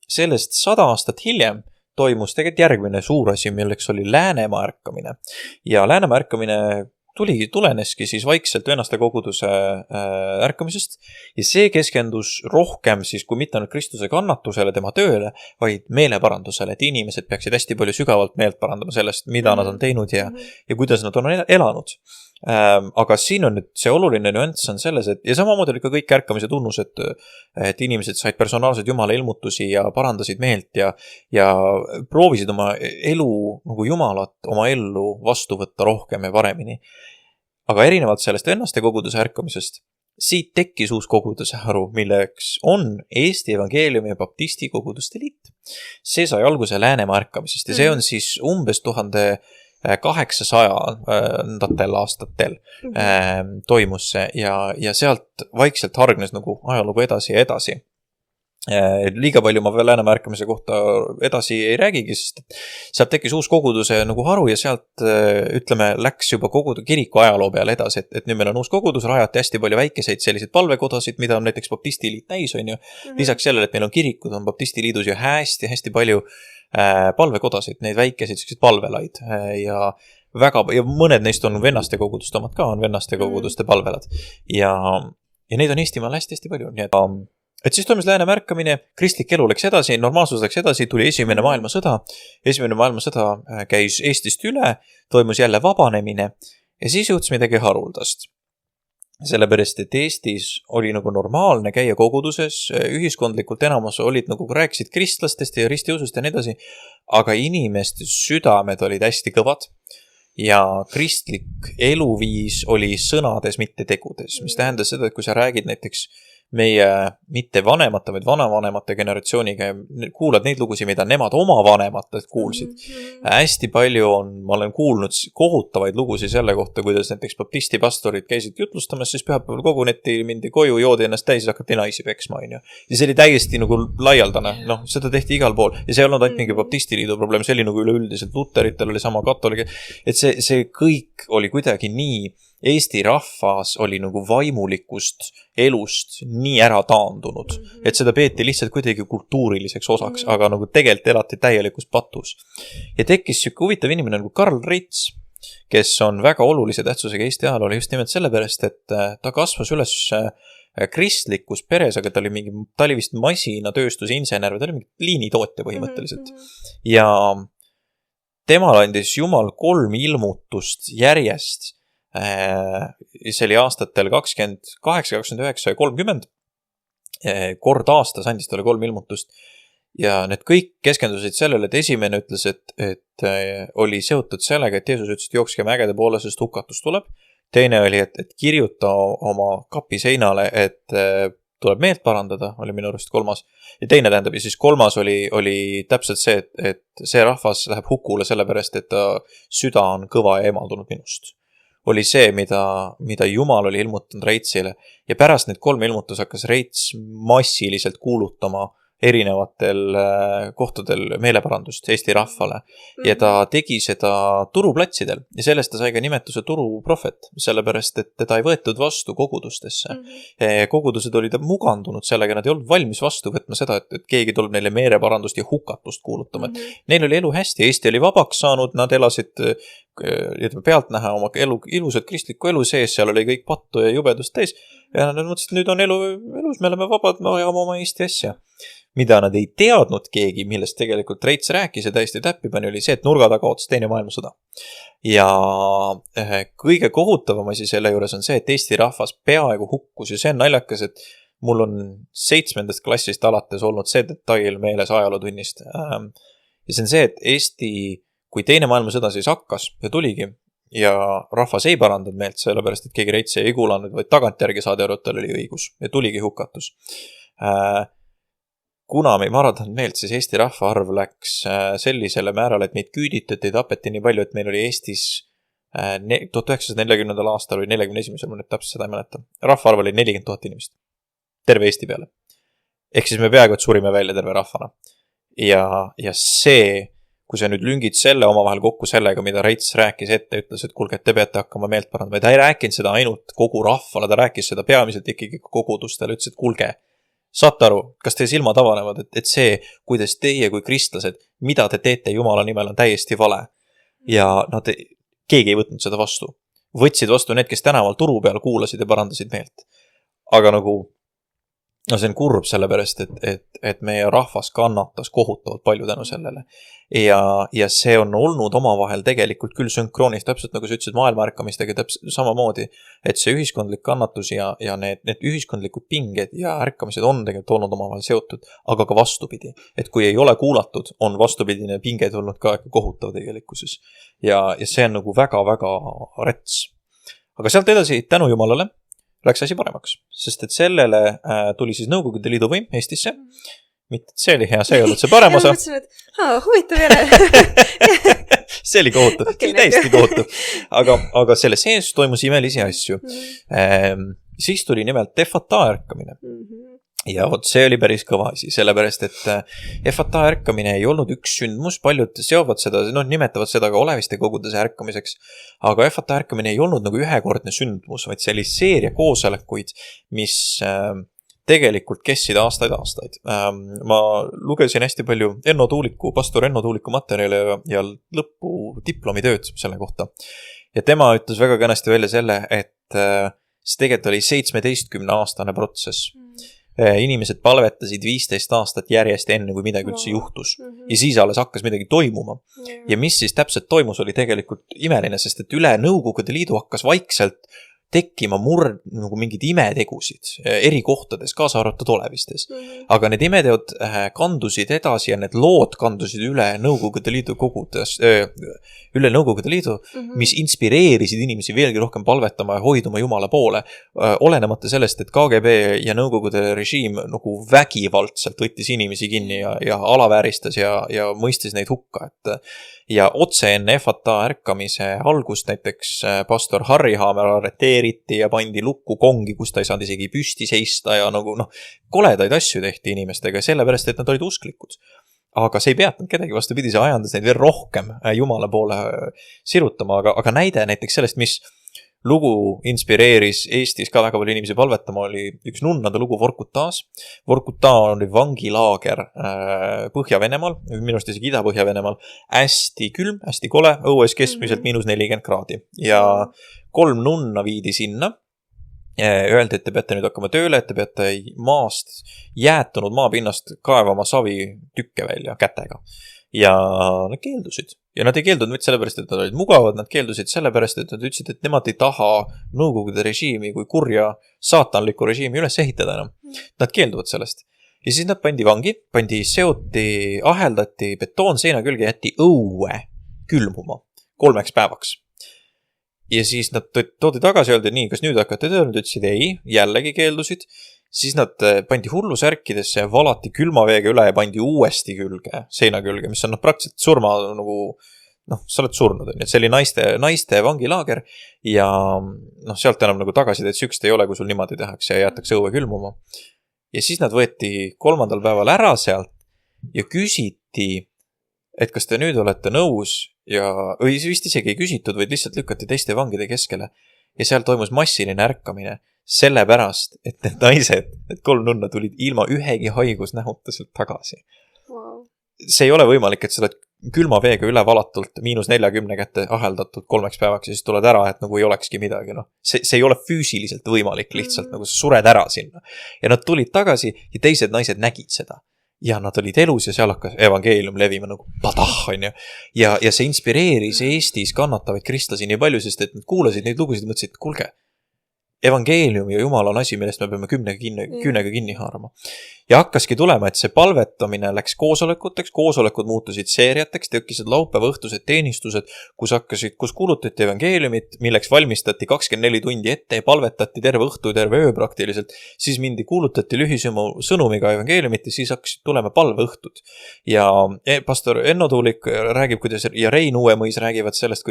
sellest 100 aastat hiljem toimus tegelikult järgmine suur asi, milleks oli Läänemaa ärkamine. Ja Läänemaa ärkamine tuleneski siis vaikselt vennaste koguduse ärkamisest ja see keskendus rohkem siis, kui mitte ainult Kristuse kannatusele, tema tööle, vaid meeleparandusele, et inimesed peaksid hästi palju sügavalt meelt parandama sellest, mida nad on teinud ja kuidas nad on elanud. Aga siin on nüüd see oluline nüanss on selles, et ja samamoodi oli ka kõik ärkamise tunnus, et inimesed said personaalseid jumala ilmutusi ja parandasid meelt ja proovisid oma elu nagu jumalat oma ellu vastu võtta rohkem ja paremini. Aga erinevalt sellest vennaste koguduse ärkamisest, siit tekkis uus koguduse haru, milleks on Eesti Evangeeliumi ja Baptisti koguduste liit. See sai alguse Läänemaa ärkamisest ja see on siis umbes 1800 aastatel toimus see ja sealt vaikselt hargnes nagu ajalugu edasi ja edasi. Liiga palju ma veel Läänemaa ärkamise kohta edasi ei räägigi, sest sealt tekkis uus koguduse nagu haru ja sealt ütleme läks juba kiriku ajaloo peale edasi, et nüüd meil on uus kogudus, rajati hästi palju väikeseid selliseid palvekodasid, mida on näiteks Baptisti liit täis on ju. Lisaks sellele, et meil on kirikud, on Baptisti liidus ju hästi palju palvekodasid, neid väikeseid selliseid palvelaid ja mõned neist on vennaste koguduste omad ka, on vennaste koguduste palvelad ja neid on Eestimaal hästi palju, nii et siis toimus Läänemaa ärkamine, kristlik elu läks edasi, normaalsus läks edasi, tuli esimene maailmasõda käis Eestist üle, toimus jälle vabanemine ja siis jõudis midagi haruldast. Sellepärast, et Eestis oli nagu normaalne käia koguduses, ühiskondlikult enamus olid nagu rääkisid kristlastest ja ristiusust ja nii edasi, aga inimeste südamed olid hästi kõvad ja kristlik eluviis oli sõnades, mitte tegudes, mis tähendas seda, et kui sa räägid näiteks meie mitte vanemate, vaid vanavanemate generatsiooniga ja kuulad neid lugusid, mida nemad oma vanematelt kuulsid. Hästi palju ma olen kuulnud kohutavaid lugusid selle kohta, kuidas näiteks baptisti pastorid käisid jutlustamas, siis pühapäeval koguneti, mindi koju, joodi ennast täis ja hakati naisi peksma. Ja see oli täiesti nagu laialdane, seda tehti igal pool ja see ei olnud ainult mingi baptisti liidu probleem, see oli nagu üleüldiselt luteritel oli sama katoligi, et see kõik oli kuidagi nii Eesti rahvas oli nagu vaimulikust elust nii ära taandunud, et seda peeti lihtsalt kuidagi kultuuriliseks osaks, aga nagu tegelikult elati täielikus patus. Ja tekkis siuke huvitav inimene nagu Karl Reits, kes on väga olulise tähtsusega Eesti ajalool just nimelt sellepärast, et ta kasvas üles kristlikus peres, aga ta oli vist masinatööstuse insener või ta oli mingi liinitootja põhimõtteliselt. Ja temal andis Jumal 3 ilmutust järjest. See oli aastatel 28, 29 ja 30 kord aastas andis talle 3 ilmutust ja need kõik keskendusid sellele, et esimene ütles, et oli seotud sellega, et Jeesus ütles, et jookske mägede poole, sest hukatus tuleb. Teine oli, et kirjuta oma kapi seinale, et tuleb meelt parandada, oli minu arust 3. Ja teine tähendab, ja siis 3 oli täpselt see, et see rahvas läheb hukule sellepärast, et ta süda on kõva ja eemaldunud minust. Oli see, mida Jumal oli ilmutanud Reitsile ja pärast need 3 ilmutus hakkas Reits massiliselt kuulutama erinevatel kohtadel meeleparandust Eesti rahvale ja ta tegi seda turuplatsidel ja sellest ta sai ka nimetuse turuprohvet, sellepärast, et teda ei võetud vastu kogudustesse. Kogudused olid mugandunud sellega, nad ei olnud valmis vastu võtma seda, et keegi tuleb neile meeleparandust ja hukatust kuulutama. Neil oli elu hästi, Eesti oli vabaks saanud, nad elasid pealt näha oma ilusat kristlikku elu sees, seal oli kõik pattu ja jubedust täis ja nad mõtlesid, et nüüd on elus, me oleme vabad, me ajame oma Eesti asja. Mida nad ei teadnud keegi, millest tegelikult Reits rääkis ja täiesti täppi pani, oli see, et nurga taga ootas teine maailmasõda. Ja kõige kohutavam asi selle juures on see, et Eesti rahvas peaaegu hukkus ja see on naljakas, et mul on 7. klassist alates olnud see detail meeles ajalootunnist. Ja see on see, et Eesti, kui teine maailmasõda siis hakkas ja tuligi ja rahvas ei parandanud meelt sellepärast, et keegi Reitsi ei kuulanud, vaid tagantjärgi saadi aru, et tal oli õigus ja tuligi hukatus. kuna ma arvan meelt, siis Eesti rahvaarv läks sellisele määrale, et meid küüditati, tapeti nii palju, et meil oli Eestis 1940. aastal või 41. ma nüüd täpselt seda ei mäleta. Rahvaarv oli 40 000 inimest. Terve Eesti peale. Ehk siis me peaaegu, et surime välja terve rahvana. Ja see, kui sa nüüd lüngid selle omavahel kokku sellega, mida Reits rääkis ette, ütles, et kuulge, et te peate hakkama meelt parandama. Ta ei rääkinud seda ainult kogu rahvale, ta rääkis seda peamiselt ikkagi kogudustele, ütles, et kuulge, saate aru, kas teie silmad avanevad, et see, kuidas teie kui kristlased, mida te teete Jumala nimel, on täiesti vale. Ja keegi ei võtnud seda vastu. Võtsid vastu need, kes tänaval turu peal kuulasid ja parandasid meelt. Aga see on kurb sellepärast, et meie rahvas kannatas kohutavalt palju tänu sellele. Ja see on olnud omavahel tegelikult küll sünkroonis, täpselt nagu sa ütlesid maailma ärkamistega täpselt samamoodi, et see ühiskondlik kannatus ja need ühiskondlikud pinged ja ärkamised on tegelikult olnud omavahel seotud, aga ka vastupidi. Et kui ei ole kuulatud, on vastupidine pinge tulnud ka kohutav tegelikkuses. Ja see on nagu väga-väga rets. Aga sealt edasi, tänu Jumalale, läks asi paremaks, sest et sellele tuli siis Nõukogude Liidu võim Eestisse. Mitte, et see oli hea, see ei olnud see parem osa. Ja mõtlesin, et huvitav jälle. See oli kohutav, täiesti kohutav. Aga selle sees toimus imelisi asju. Siis tuli nimelt FATA ärkamine. Ja see oli päris kõva asi, sellepärast, et FATA ärkamine ei olnud üks sündmus, paljud seovad seda, nimetavad seda ka oleviste koguduse ärkamiseks, aga FATA ärkamine ei olnud nagu ühekordne sündmus, vaid see oli seeria koosolekuid, mis tegelikult kestsid aastaid. Ma lugesin hästi palju pastor Enno Tuuliku materjale ja lõppu diplomitööd selle kohta. Ja tema ütles väga kenasti välja selle, et see tegelikult oli 17-aastane protsess. Inimesed palvetasid 15 aastat järjest enne, kui midagi üldse juhtus. Ja siis alles hakkas midagi toimuma. Ja mis siis täpselt toimus, oli tegelikult imeline, sest et üle Nõukogude Liidu hakkas vaikselt tekkima nagu mingid imetegusid eri kohtades, kaasa arvatud olevistes. Aga need imeteod kandusid edasi ja need lood kandusid üle Nõukogude Liidu mis inspireerisid inimesi veelgi rohkem palvetama ja hoiduma Jumala poole, olenemata sellest, et KGB ja Nõukogude režiim nagu vägivaldselt võttis inimesi kinni ja alavääristas ja mõistis neid hukka. Ja otse enne FATA ärkamise algust näiteks pastor Harri Haamer arreteeriti ja pandi lukku kongi, kus ta ei saanud isegi püsti seista ja koledaid asju tehti inimestega, sellepärast, et nad olid usklikud. Aga see ei peatanud kedagi, vastupidi, see ajandas neid veel rohkem Jumala poole sirutama, aga näide näiteks sellest, mis lugu inspireeris Eestis ka väga palju inimesi palvetama, oli üks nunnade lugu Vorkutas. Vorkuta oli vangilaager Põhja-Venemaal, minust isegi Ida-Põhja-Venemaal, hästi külm, hästi kole, õues keskmiselt -40 kraadi. Ja 3 nunna viidi sinna. Öeldi, et te peate nüüd hakkama tööle, et te peate maast, jäätunud maapinnast kaevama savi tükke välja kätega. Ja nad keeldusid. Ja nad ei keeldunud mitte sellepärast, et nad olid mugavad, nad keeldusid sellepärast, et nad ütlesid, et nemad ei taha Nõukogude režiimi kui kurja saatanlikku režiimi üles ehitada enam. Nad keelduvad sellest. Ja siis nad pandi vangi, seoti, aheldati betoonseina külge, jätti õue külmuma 3 päevaks. Ja siis nad toodi tagasi, öeldi, nii, kas nüüd hakkate tööle, nad ütlesid ei, jällegi keeldusid. Siis nad pandi hullusärkidesse, valati külmaveega üle ja pandi uuesti külge, seina külge, mis on praktiliselt surma sa oled surnud. See oli naiste vangilaager ja sealt enam tagasi teed sükst ei ole, kui sul niimoodi tehakse ja jätakse õue külmuma. Ja siis nad võeti 3. päeval ära sealt ja küsiti, et kas te nüüd olete nõus või vist isegi ei küsitud, vaid lihtsalt lükati teiste vangide keskele. Ja seal toimus massiline ärkamine. Sellepärast, et need naised, need 3 nunna tulid ilma ühegi haigusnähuta sealt tagasi. Wow. See ei ole võimalik, et sa oled külma veega üle valatult -40 kätte aheldatud 3 päevaks ja siis tuled ära, et nagu ei olekski midagi. See ei ole füüsiliselt võimalik lihtsalt, nagu sa sured ära sinna. Ja nad tulid tagasi ja teised naised nägid seda. Ja nad olid elus ja seal hakkas evangeelium levima nagu padah, on ju. Ja see inspireeris Eestis kannatavaid kristlasi nii palju, sest et nad kuulasid neid lugusid ja mõtlesid, et kuulge, evangeelium ja Jumal on asi, millest me peame küünega kinni haarama. Ja hakkaski tulema, et see palvetamine läks koosolekuteks, koosolekud muutusid seeriateks, tekkisid laupäeva õhtused teenistused, kus kuulutati evangeeliumit, milleks valmistati 24 tundi ette ja palvetati terve õhtu, terve öö praktiliselt. Siis mindi, kuulutati lühisõnumiga evangeeliumit ja siis hakkasid tulema palveõhtud. Ja pastor Enno Tuulik räägib, ja Rein Uuemõis räägivad sellest,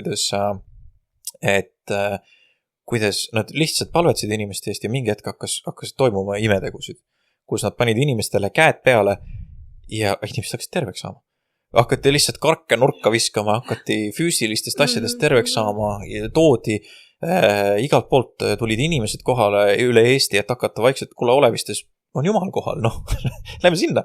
kuidas nad lihtsalt palvetasid inimeste eest ja mingi hetk hakkasid toimuma imetegusid, kus nad panid inimestele käed peale ja inimesed hakkasid terveks saama. Hakati lihtsalt karke nurka viskama, hakati füüsilistest asjadest terveks saama ja toodi igalt poolt tulid inimesed kohale üle Eesti, et hakata vaikselt, kuule Olevistes on Jumal kohal, lähme sinna.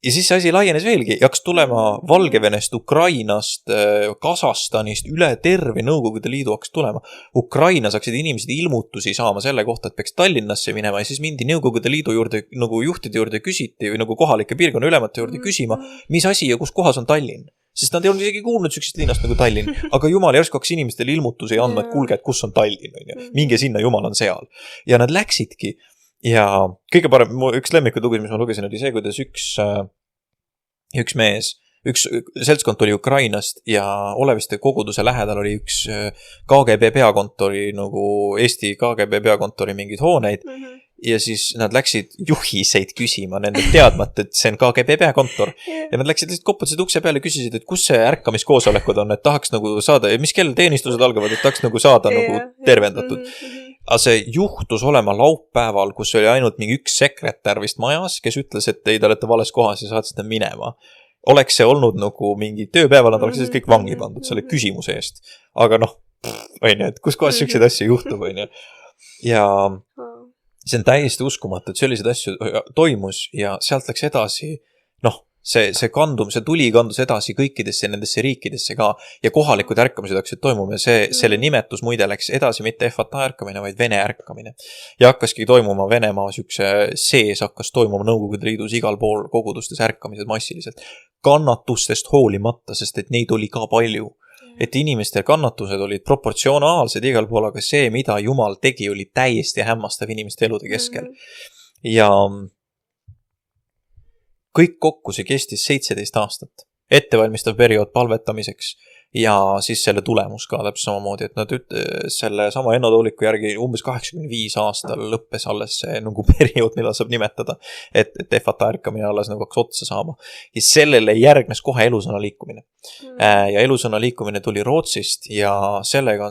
Ja siis see asi laienes veelgi, hakkas tulema Valgevenest, Ukrainast, Kasahstanist, üle terve Nõukogude Liidu hakkas tulema. Ukrainas hakkasid inimesed ilmutusi saama selle kohta, et peaks Tallinnasse minema ja siis mindi Nõukogude Liidu juurde, nagu juhtide juurde küsiti või nagu kohalike piirkonna ülemate juurde küsima, mis asi ja kus kohas on Tallinn. Sest nad ei olnud isegi kuulnud sellisest linnast nagu Tallinn, aga Jumal järsku hakkas inimestele ilmutusi andma, et kuulge, et kus on Tallinn, minge sinna, Jumal on seal. Ja nad läksidki. Ja kõige parem, üks lemmikutugus, mis ma lugesin, oli see, kuidas üks mees, üks seltskond tuli Ukrainast ja Oleviste koguduse lähedal oli üks KGB peakontori, nagu Eesti KGB peakontori mingid hooneid ja siis nad läksid juhiseid küsima nende teadmata, et see on KGB peakontor ja nad läksid lihtsalt koputasid ukse peale ja küsisid, et kus see ärkamiskoosolekud on, et tahaks nagu saada, mis kell teenistused algavad, et tahaks nagu saada nagu tervendatud. Aga see juhtus olema laupäeval, kus oli ainult mingi üks sekretär vist majas, kes ütles, et ei, te olete vales kohas ja saad seda minema. Oleks see olnud nagu mingi tööpäeval, nad oleks kõik vangi pandud selle küsimuse eest. Aga et kus kohas selliseid asju juhtub, Ja see on täiesti uskumatu, et sellised asju toimus ja sealt läks edasi, see tuli kandus edasi kõikidesse nendesse riikidesse ka ja kohalikud ärkamised hakkasid toimuma ja selle nimetus muide läks edasi mitte FATA ärkamine, vaid Vene ärkamine. Ja hakkaski toimuma Venemaa sees hakkas toimuma Nõukogude Liidus igal pool kogudustes ärkamised massiliselt. Kannatustest hoolimata, sest et neid oli ka palju. Et inimeste kannatused olid proportsionaalsed igal pool, aga see, mida Jumal tegi, oli täiesti hämmastav inimeste elude keskel. Ja kõik kokku see kestis 17 aastat. Ettevalmistav periood palvetamiseks ja siis selle tulemus ka täpselt samamoodi, et nad selle sama Enno Tuuliku järgi umbes 85 aastal lõppes alles see nagu periood, mida saab nimetada, et FATA ärkamine alles nagu hakkas otsa saama. Ja sellele järgnes kohe elusõna liikumine. Ja elusõna liikumine tuli Rootsist ja sellega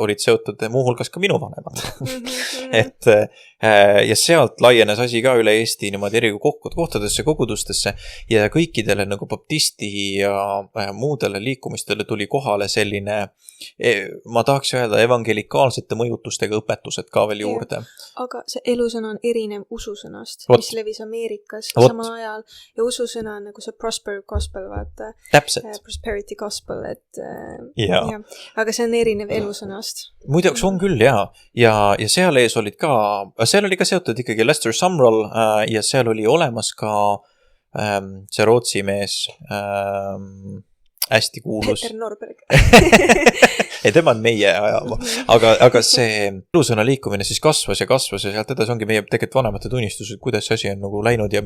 olid seotud muuhulgas ka minu vanemad. Ja sealt laienes asi ka üle Eesti niimoodi eri kohtadesse, kogudustesse ja kõikidele nagu baptisti ja muudele liikumistele tuli kohale selline, ma tahaks öelda, evangelikaalsete mõjutustega õpetused ka veel juurde. Aga see elusõna on erinev ususõnast, mis levis Ameerikas samal ajal ja ususõna on nagu see prosper gospel, vaata. Täpselt. Prosperity gospel, et aga see on erinev elusõnast. Muideks on küll, ja seal ees olid ka, seal oli ka seotud ikkagi Lester Sumrall ja seal oli olemas ka see Rootsi mees, hästi kuulus. Peter Norberg. Ei, tema on meie ajama. Aga see elusõna liikumine siis kasvas ja sealt edasi ongi meie tegelikult vanemate tunnistused, kuidas see asi on nagu läinud ja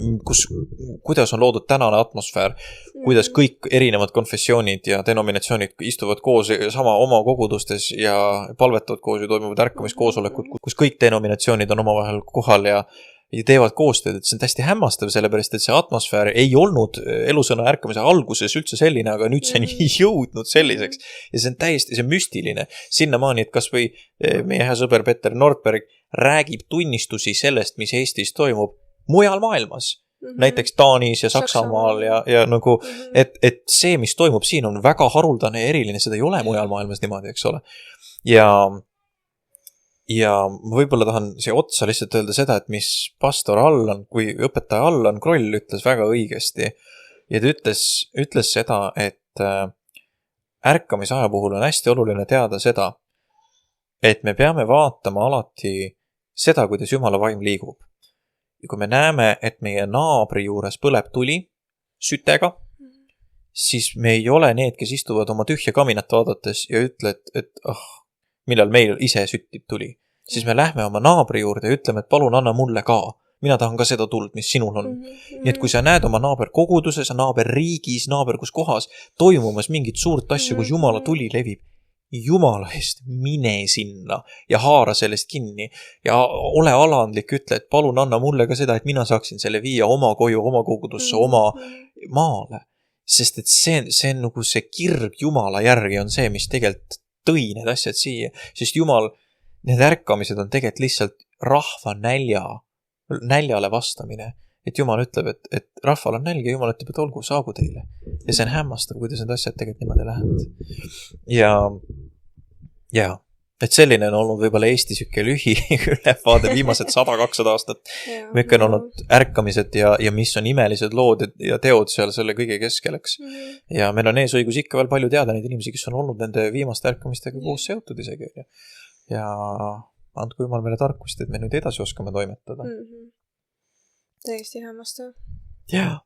kuidas on loodud tänane atmosfäär, kuidas kõik erinevad konfessioonid ja denominatsioonid istuvad koos sama oma kogudustes ja palvetavad koos ja toimuvad ärkamiskoosolekud, kus kõik denominatsioonid on omavahel kohal ja teevad koostööd, et see on täiesti hämmastav, sellepärast, et see atmosfäär ei olnud elusõna ärkamise alguses üldse selline, aga nüüd see on jõudnud selliseks. Ja see on täiesti, see on müstiline. Sinnamaani, et kas või meie hea sõber Peter Nordberg räägib tunnistusi sellest, mis Eestis toimub mujal maailmas. Näiteks Taanis ja Saksamaal ja nagu, et see, mis toimub siin, on väga haruldane ja eriline, seda ei ole mujal maailmas niimoodi, eks ole. Ja võib-olla tahan siia otsa lihtsalt öelda seda, et mis pastor Allan kui õpetaja Allan Kroll ütles väga õigesti. Ja ta ütles seda, et ärkamisaja puhul on hästi oluline teada seda, et me peame vaatama alati seda, kuidas Jumala vaim liigub. Ja kui me näeme, et meie naabri juures põleb tuli sütega, siis me ei ole need, kes istuvad oma tühja kaminat vaadates ja ütle, et millal meil ise süttib tuli. siis me lähme oma naabri juurde ja ütleme, et palun anna mulle ka. Mina tahan ka seda tuld, mis sinul on. Nii et kui sa näed oma naaber koguduses, naaber riigis, naaber kus kohas toimumas mingit suurt asju, kus Jumala tuli levib, Jumala eest mine sinna ja haara sellest kinni ja ole alandlik, ütle, et palun anna mulle ka seda, et mina saaksin selle viia oma koju, oma kogudusse, oma maale. Sest et see on nagu see kirg Jumala järgi on see, mis tegelikult tõi need asjad siia. Sest Jumal, need ärkamised on tegelikult lihtsalt rahva näljale vastamine. Et Jumal ütleb, et rahval on nälg ja Jumal ütleb, et olgu, saagu teile. Ja see on hämmastav, kuidas need asjad tegelikult niimoodi lähevad. Ja, et selline on olnud võib-olla Eesti süke lühi ülevaade viimased 100-200 aastat. Kõik on olnud ärkamised ja mis on imelised lood ja teod seal selle kõige keskeleks. Ja meil on eesõigus ikka veel palju teada neid inimesi, kes on olnud nende viimaste ärkamistega koos seotud isegi. Ja andku Jumal meile tarkust, et me nüüd edasi oskame toimetada. Täiesti hämmastav. Jaa,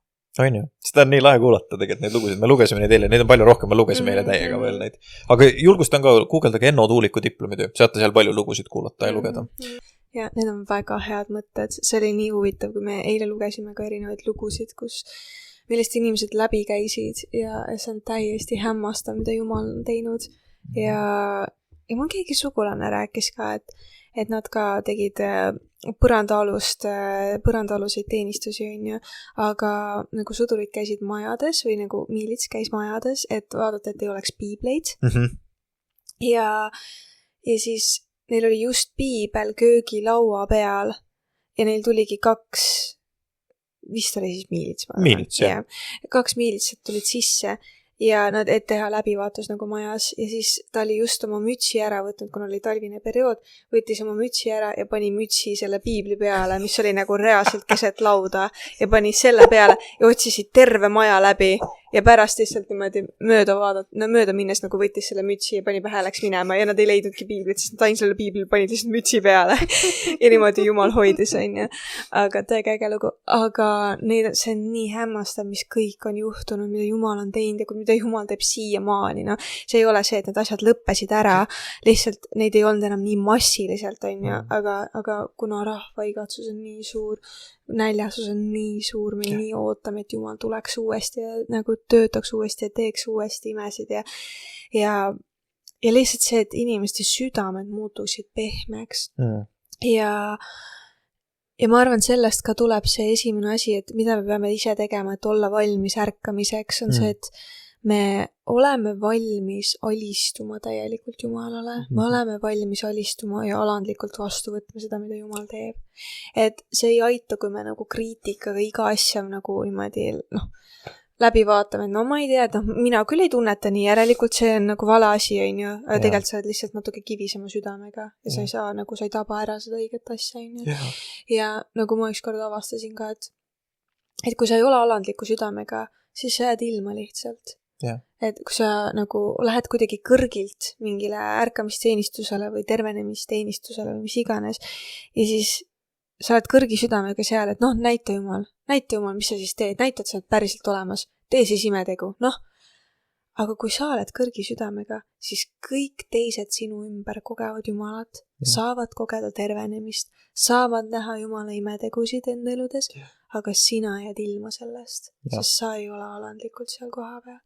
on ju. Seda on nii lahe kuulata tegelikult neid lugusid. Me lugesime neid eile, neid on palju rohkem, ma lugesime eile täiega veel neid. Aga julgustan ka kuugeldage Enno Tuuliku diplomitöö. Saate seal palju lugusid kuulata ja lugeda. Ja need on väga head mõtted. See oli nii huvitav, kui me eile lugesime ka erinevaid lugusid, millest inimesed läbi käisid ja see on täiesti hämmastav, mida Jumal on teinud. Ja mul keegi sugulane rääkis ka, et nad ka tegid põrandaaluseid teenistusi, on ju, aga nagu sõdurid käisid majades või nagu miilits käis majades, et vaadata, et ei oleks piibleid. Ja siis neil oli just piibel köögilaua peal ja neil tuligi 2, vist oli siis miilits. Miilits, jah. 2 miilitsat tulid sisse ja nad et teha läbivaatus nagu majas ja siis ta oli just oma mütsi ära võtnud, kuna oli talvine periood, võttis oma mütsi ära ja pani mütsi selle piibli peale, mis oli nagu reaalselt keset lauda ja pani selle peale ja otsisid terve maja läbi ja pärast lihtsalt niimoodi mööda minnes nagu võttis selle mütsi ja pani pähe, läks minema ja nad ei leidnudki piiblit, sest nad ainsale piibli panid lihtsalt mütsi peale ja niimoodi Jumal hoidis, on ju. Aga täiega lugu. Aga see on nii hämmastav, mis kõik on juhtunud, mida Jumal on teinud ja mida Jumal teeb siiamaani. No, see ei ole see, et need asjad lõppesid ära, lihtsalt neid ei olnud enam nii massiliselt, on ju, aga kuna rahva igatsus on nii suur, näljasus on nii suur, me nii ootame, et Jumal tuleks uuesti ja nagu töötaks uuesti ja teeks uuesti imesid ja lihtsalt see, et inimeste südamed muutuksid pehmeks. Ja ma arvan, sellest ka tuleb see esimene asi, et mida me peame ise tegema, et olla valmis ärkamiseks, on see, et me oleme valmis alistuma täielikult Jumalale, me oleme valmis alistuma ja alandlikult vastu võtma seda, mida Jumal teeb. Et see ei aita, kui me nagu kriitikaga iga asja nagu niimoodi läbi vaatame, et ma ei tea, et mina küll ei tunneta nii, järelikult see on nagu vale asi, on ju, aga tegelikult sa oled lihtsalt natuke kivisema südamega ja sa ei saa, nagu sa ei taba ära seda õiget asja, on ju. Ja nagu ma ükskord avastasin ka, et kui sa ei ole alandliku südamega, siis sa jääd ilma lihtsalt. Et kui sa nagu lähed kuidagi kõrgilt mingile ärkamisteenistusele või tervenemisteenistusele või mis iganes ja siis sa oled kõrgi südamega seal, et näita Jumal, mis sa siis teed, näita, et sa oled päriselt olemas, tee siis imetegu, Aga kui sa oled kõrgi südamega, siis kõik teised sinu ümber kogevad Jumalat, saavad kogeda tervenemist, saavad näha Jumala imetegusid enda eludes, aga sina jääd ilma sellest, sest sa ei ole alandlikult seal koha peal.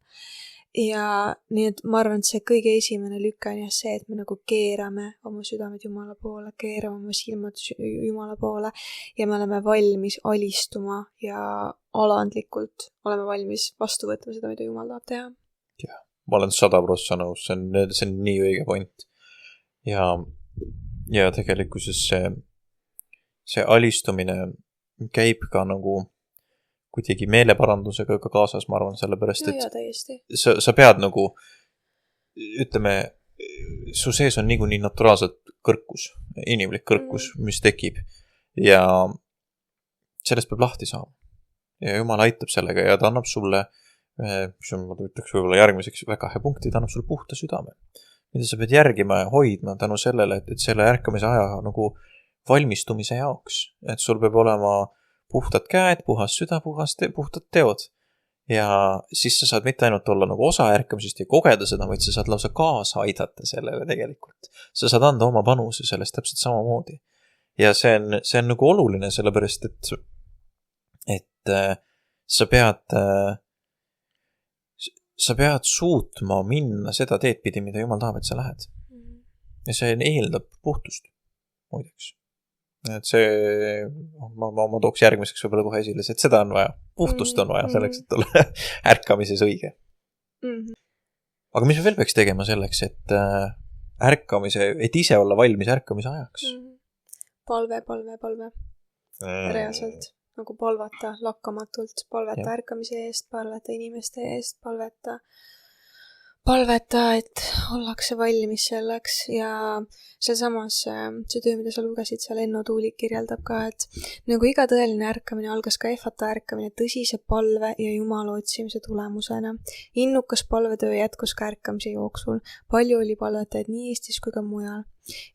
Ja nii, et ma arvan, et see kõige esimene lüke on see, et me nagu keerame oma südamed Jumala poole, keerame oma silmad Jumala poole ja me oleme valmis alistuma ja alandlikult oleme valmis vastu võtma seda, mida Jumal tahab teha. Ja, ma olen 100% nõus, see on nii õige point. Ja tegelikkuses see alistumine käib ka nagu kuidagi meeleparandusega ka kaasas, ma arvan, sellepärast, et sa pead nagu, ütleme, su sees on nii naturaalselt kõrkus, inimlik kõrkus, mis tekib ja sellest peab lahti saama. Ja Jumal aitab sellega ja ta annab sulle, mis on, ma ütleks võib-olla järgmiseks väga hea punkti, ta annab sulle puhta südame, mida sa pead järgima ja hoidma tänu sellele, et selle ärkamise aja nagu valmistumise jaoks, et sul peab olema puhtad käed, puhas süda, puhtad teod. ja siis sa saad mitte ainult olla nagu osa ärkamisest ja kogeda seda, vaid sa saad lausa kaasa aidata sellele tegelikult. Sa saad anda oma panuse sellest täpselt samamoodi. Ja see on nagu oluline, sellepärast, et sa pead suutma minna seda teed pidi, mida Jumal tahab, et sa lähed. Ja see eeldab puhtust, muideks. Et see, ma tooks järgmiseks võib-olla kohe esile, et seda on vaja. Puhtust on vaja selleks, et olla ärkamises õige. Aga mis me veel peaks tegema selleks, et ise olla valmis ärkamise ajaks? Palve. Reaalselt. Nagu palvata lakkamatult, palveta ärkamise eest, palveta inimeste eest, palveta, et ollakse valmis selleks ja sealsamas see töö, mida sa lugesid, seal Enno Tuulik kirjeldab ka, et nagu iga tõeline ärkamine algas ka Efata ärkamine tõsise palve ja Jumala otsimise tulemusena. Innukas palvetöö jätkus ka ärkamise jooksul. Palju oli palvetajaid nii Eestis kui ka mujal.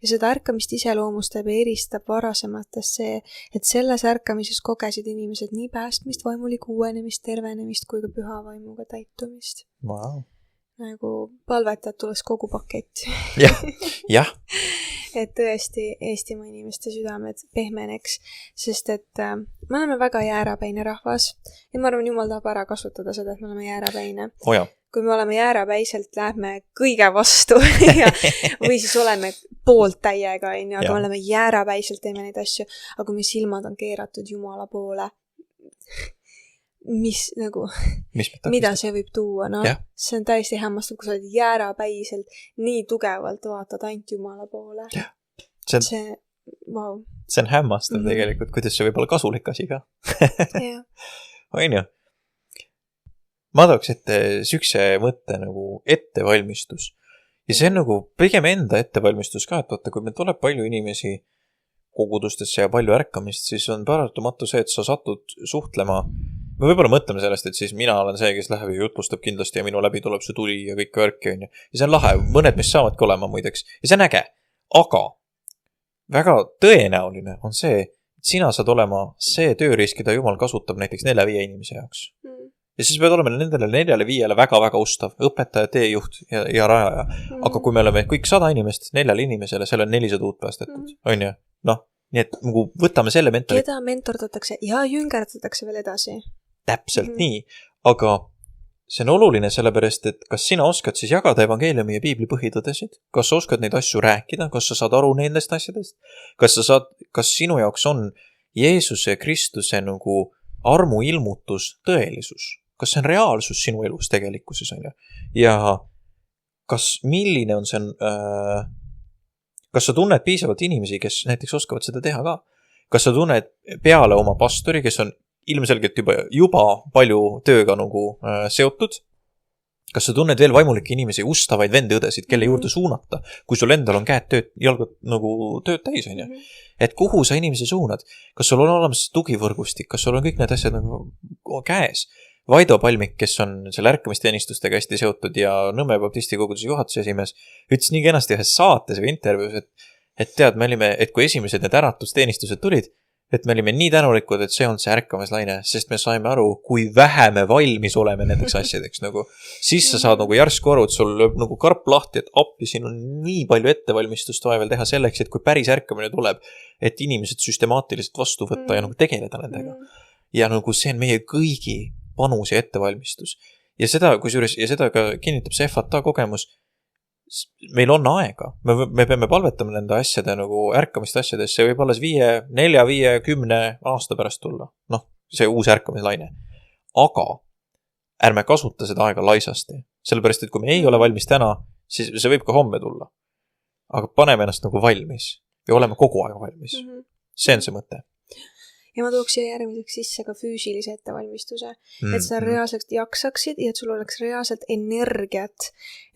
Ja seda ärkamist iseloomustab ja eristab varasematest see, et selles ärkamises kogesid inimesed nii päästmist, vaimulikku uuenemist, tervenemist kui ka püha vaimuga täitumist. Wow. Nagu palvetajad tuleks kogu pakett. Jah. Et tõesti Eestimaa inimeste südamed pehmeneks, sest et me oleme väga jäärapäine rahvas ja ma arvan, Jumal tahab ära kasutada seda, et me oleme jäärapäine. Kui me oleme jäärapäiselt, lähme kõige vastu või siis oleme poolt täiega, aga me oleme jäärapäiselt, teeme neid asju, aga kui meie silmad on keeratud Jumala poole, mida see võib tuua, see on täiesti hämmastav, kui sa oled jäärapäiselt nii tugevalt vaatad ainult Jumala poole. See on hämmastav tegelikult, kuidas see võib olla kasulik asi ka. On ju? Ma tooks ette sükse mõtte nagu ettevalmistus. Ja see on nagu pigem enda ettevalmistus ka, et vaata, kui meil tuleb palju inimesi kogudustesse ja palju ärkamist, siis on paratamatu see, et sa satud suhtlema. Me võib-olla mõtleme sellest, et siis mina olen see, kes läheb ja jutlustab kindlasti ja minu läbi tuleb see tuli ja kõik värki on ju. Ja see on lahe, mõned mis saavadki olema muideks. Ja see on äge. Aga väga tõenäoline on see, et sina saad olema see tööriist, keda Jumal kasutab näiteks 4-5 inimese jaoks. Ja siis pead olema nendele 4-5 väga-väga ustav, õpetaja, teejuht ja rajaja. Aga kui me oleme kõik 100 inimest 4 inimesele, seal on 400 uut päästetud. On ju? Noh, nii et võtame selle mentali. Keda mentordatakse ja jüngerdatakse veel edasi. Täpselt nii, aga see on oluline sellepärast, et kas sina oskad siis jagada evangeeliumi ja piibli põhitõdesid, kas sa oskad neid asju rääkida, kas sa saad aru nendest asjadest, kas sinu jaoks on Jeesuse Kristuse nagu armu ilmutus tõelisus, kas see on reaalsus sinu elus tegelikkuses on ju, ja milline on see kas sa tunned piisavalt inimesi, kes näiteks oskavad seda teha ka, kas sa tunned peale oma pastori, kes on ilmselgelt juba palju tööga nagu seotud. Kas sa tunned veel vaimulikke inimesi, ustavaid vendeõdesid, kelle juurde suunata, kui sul endal on jalgad nagu tööd täis on ju. Et kuhu sa inimesi suunad? Kas sul on olemas tugivõrgustik? Kas sul on kõik need asjad nagu käes? Vaido Palmik, kes on selle ärkamisteenistustega hästi seotud ja Nõmme Baptisti koguduse juhatuse esimees, ütles nii kenasti ühes saates või intervjuus, et tead, et kui esimesed need äratusteenistused tulid, et me olime nii tänulikud, et see on see ärkamislaine, sest me saime aru, kui vähe me valmis oleme nendeks asjadeks. Nagu. Siis sa saad nagu järsku aru, et sul lööb nagu karp lahti, et appi, siin on nii palju ettevalmistust vaja veel teha selleks, et kui päris ärkamine tuleb, et inimesed süstemaatiliselt vastu võtta ja nagu tegeleda nendega. Ja nagu see on meie kõigi panus ja ettevalmistus. Ja seda ka kinnitab see Efata kogemus, meil on aega, me peame palvetama nende asjade nagu ärkamist asjades, see võib alles 4, 5, 10 aasta pärast tulla, noh, see uus ärkamislaine, aga ärme kasuta seda aega laisasti, sellepärast, et kui me ei ole valmis täna, siis see võib ka homme tulla, aga paneme ennast nagu valmis ja oleme kogu aeg valmis, see on see mõte. Ja ma tooks järgmiseks sisse ka füüsilise ettevalmistuse, et sa reaalselt jaksaksid ja et sul oleks reaalselt energiat.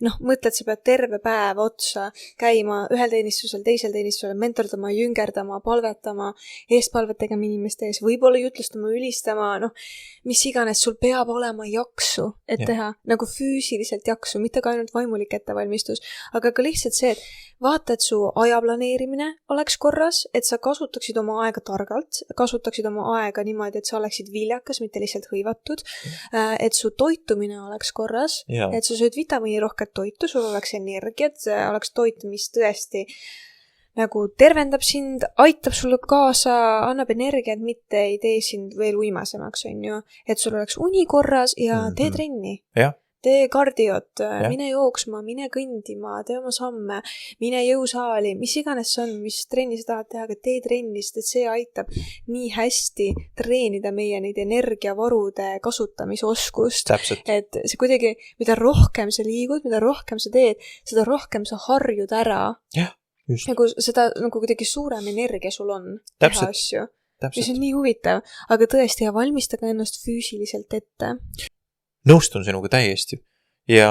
Noh, mõtled, sa pead terve päev otsa käima ühel teenistusel, teisel teenistusel, mentordama, jüngerdama, palvetama, eespalvet tegema inimeste ees, võib-olla jutlustama, ülistama, noh, mis iganes, sul peab olema jaksu, et teha nagu füüsiliselt jaksu, mitte ka ainult vaimulik ettevalmistus, aga ka lihtsalt see, et vaata, et su aja planeerimine oleks korras, et sa kasutaksid oma aega targalt, kasutaksid kasutaksid oma aega niimoodi, et sa oleksid viljakas, mitte lihtsalt hõivatud, et su toitumine oleks korras, et sa sööd vitamiinirohket toitu, sul oleks energiat, oleks toit, mis tõesti nagu tervendab sind, aitab sulle kaasa, annab energiat, mitte ei tee sind veel uimasemaks, on ju. Et sul oleks uni korras ja tee trenni. Tee kardiot, mine jooksma, mine kõndima, tee oma samme, mine jõusaali, mis iganes see on, mis trenni sa tahad teha, aga tee trenni, sest et see aitab nii hästi treenida meie neid energiavarude kasutamisoskust. Täpselt. Et see kuidagi, mida rohkem sa liigud, mida rohkem sa teed, seda rohkem sa harjud ära. Just. Nagu seda nagu kuidagi suurem energia sul on teha asju. Mis on nii huvitav, aga tõesti, ja valmistage ennast füüsiliselt ette. Nõustun sinuga täiesti ja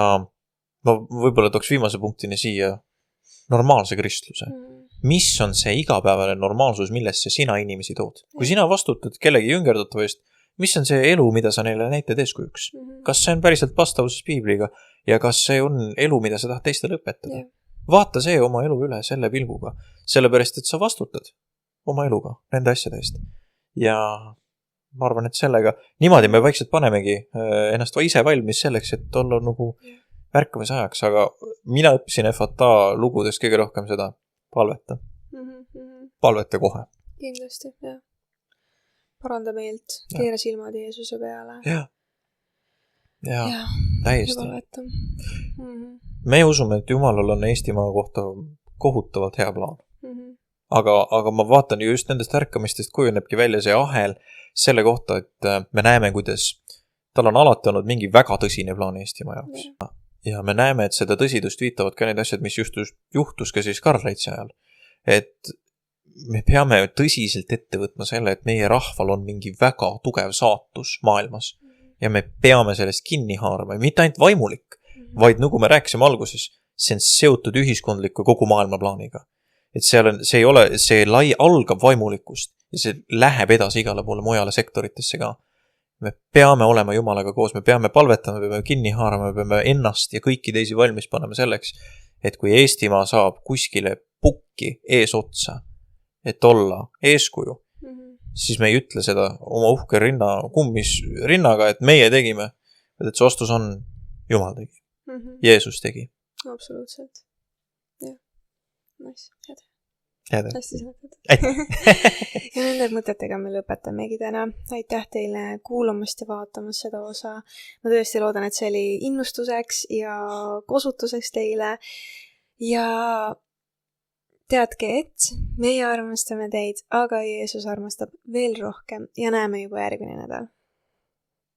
ma võib-olla tooks viimase punktina siia normaalse kristluse. Mis on see igapäevane normaalsus, millesse sina inimesi tood? Kui sina vastutad kellegi jüngerdatava eest, mis on see elu, mida sa neile näitad eeskujuks? Kas see on päriselt vastavuses Piibliga ja kas see on elu, mida sa tahad teistele õpetada? Vaata see oma elu üle selle pilguga, sellepärast, et sa vastutad oma eluga nende asjade eest. Ja ma arvan, et sellega, niimoodi me vaikselt panemegi ennast ise valmis selleks, et olla nagu ärkamise ajaks, aga mina õppisin FATA lugudes kõige rohkem seda palveta. Palveta kohe. Kindlasti, jah. Paranda meelt, keera silmad Jeesuse peale. Ja täiesti. Me usume, et Jumalal on Eestimaa kohta kohutavalt hea plaan. Aga ma vaatan just nendest ärkamistest kujunebki välja see ahel selle kohta, et me näeme, kuidas tal on alati olnud mingi väga tõsine plaan Eestimaa jaoks. Ja me näeme, et seda tõsidust viitavad ka need asjad, mis juhtus ka siis Karl Raitsi ajal. Et me peame tõsiselt ette võtma selle, et meie rahval on mingi väga tugev saatus maailmas. Ja me peame sellest kinni haarama. Mitte ainult vaimulik, vaid nagu me rääkisime alguses, see on seotud ühiskondliku kogu maailma plaaniga. Et see ei ole, see algab vaimulikust ja see läheb edasi igale poole mujale sektoritesse ka. Me peame olema Jumalaga koos, me peame palvetama, me peame kinni haarama, me peame ennast ja kõiki teisi valmis panema selleks, et kui Eestimaa saab kuskile pukki ees otsa, et olla eeskuju, siis me ei ütle seda oma uhke kummis rinnaga, et meie tegime, et see vastus on Jumal tegi. Jeesus tegi. Absoluutselt. Jah. Nice. Head. Hästi sõnatud. Ja nende mõtetega me lõpetamegi täna. Aitäh teile kuulamast ja vaatamast seda osa. Ma tõesti loodan, et see oli innustuseks ja kasutuseks teile. Ja teadke, et meie armastame teid, aga Jeesus armastab veel rohkem ja näeme juba järgmine nädal.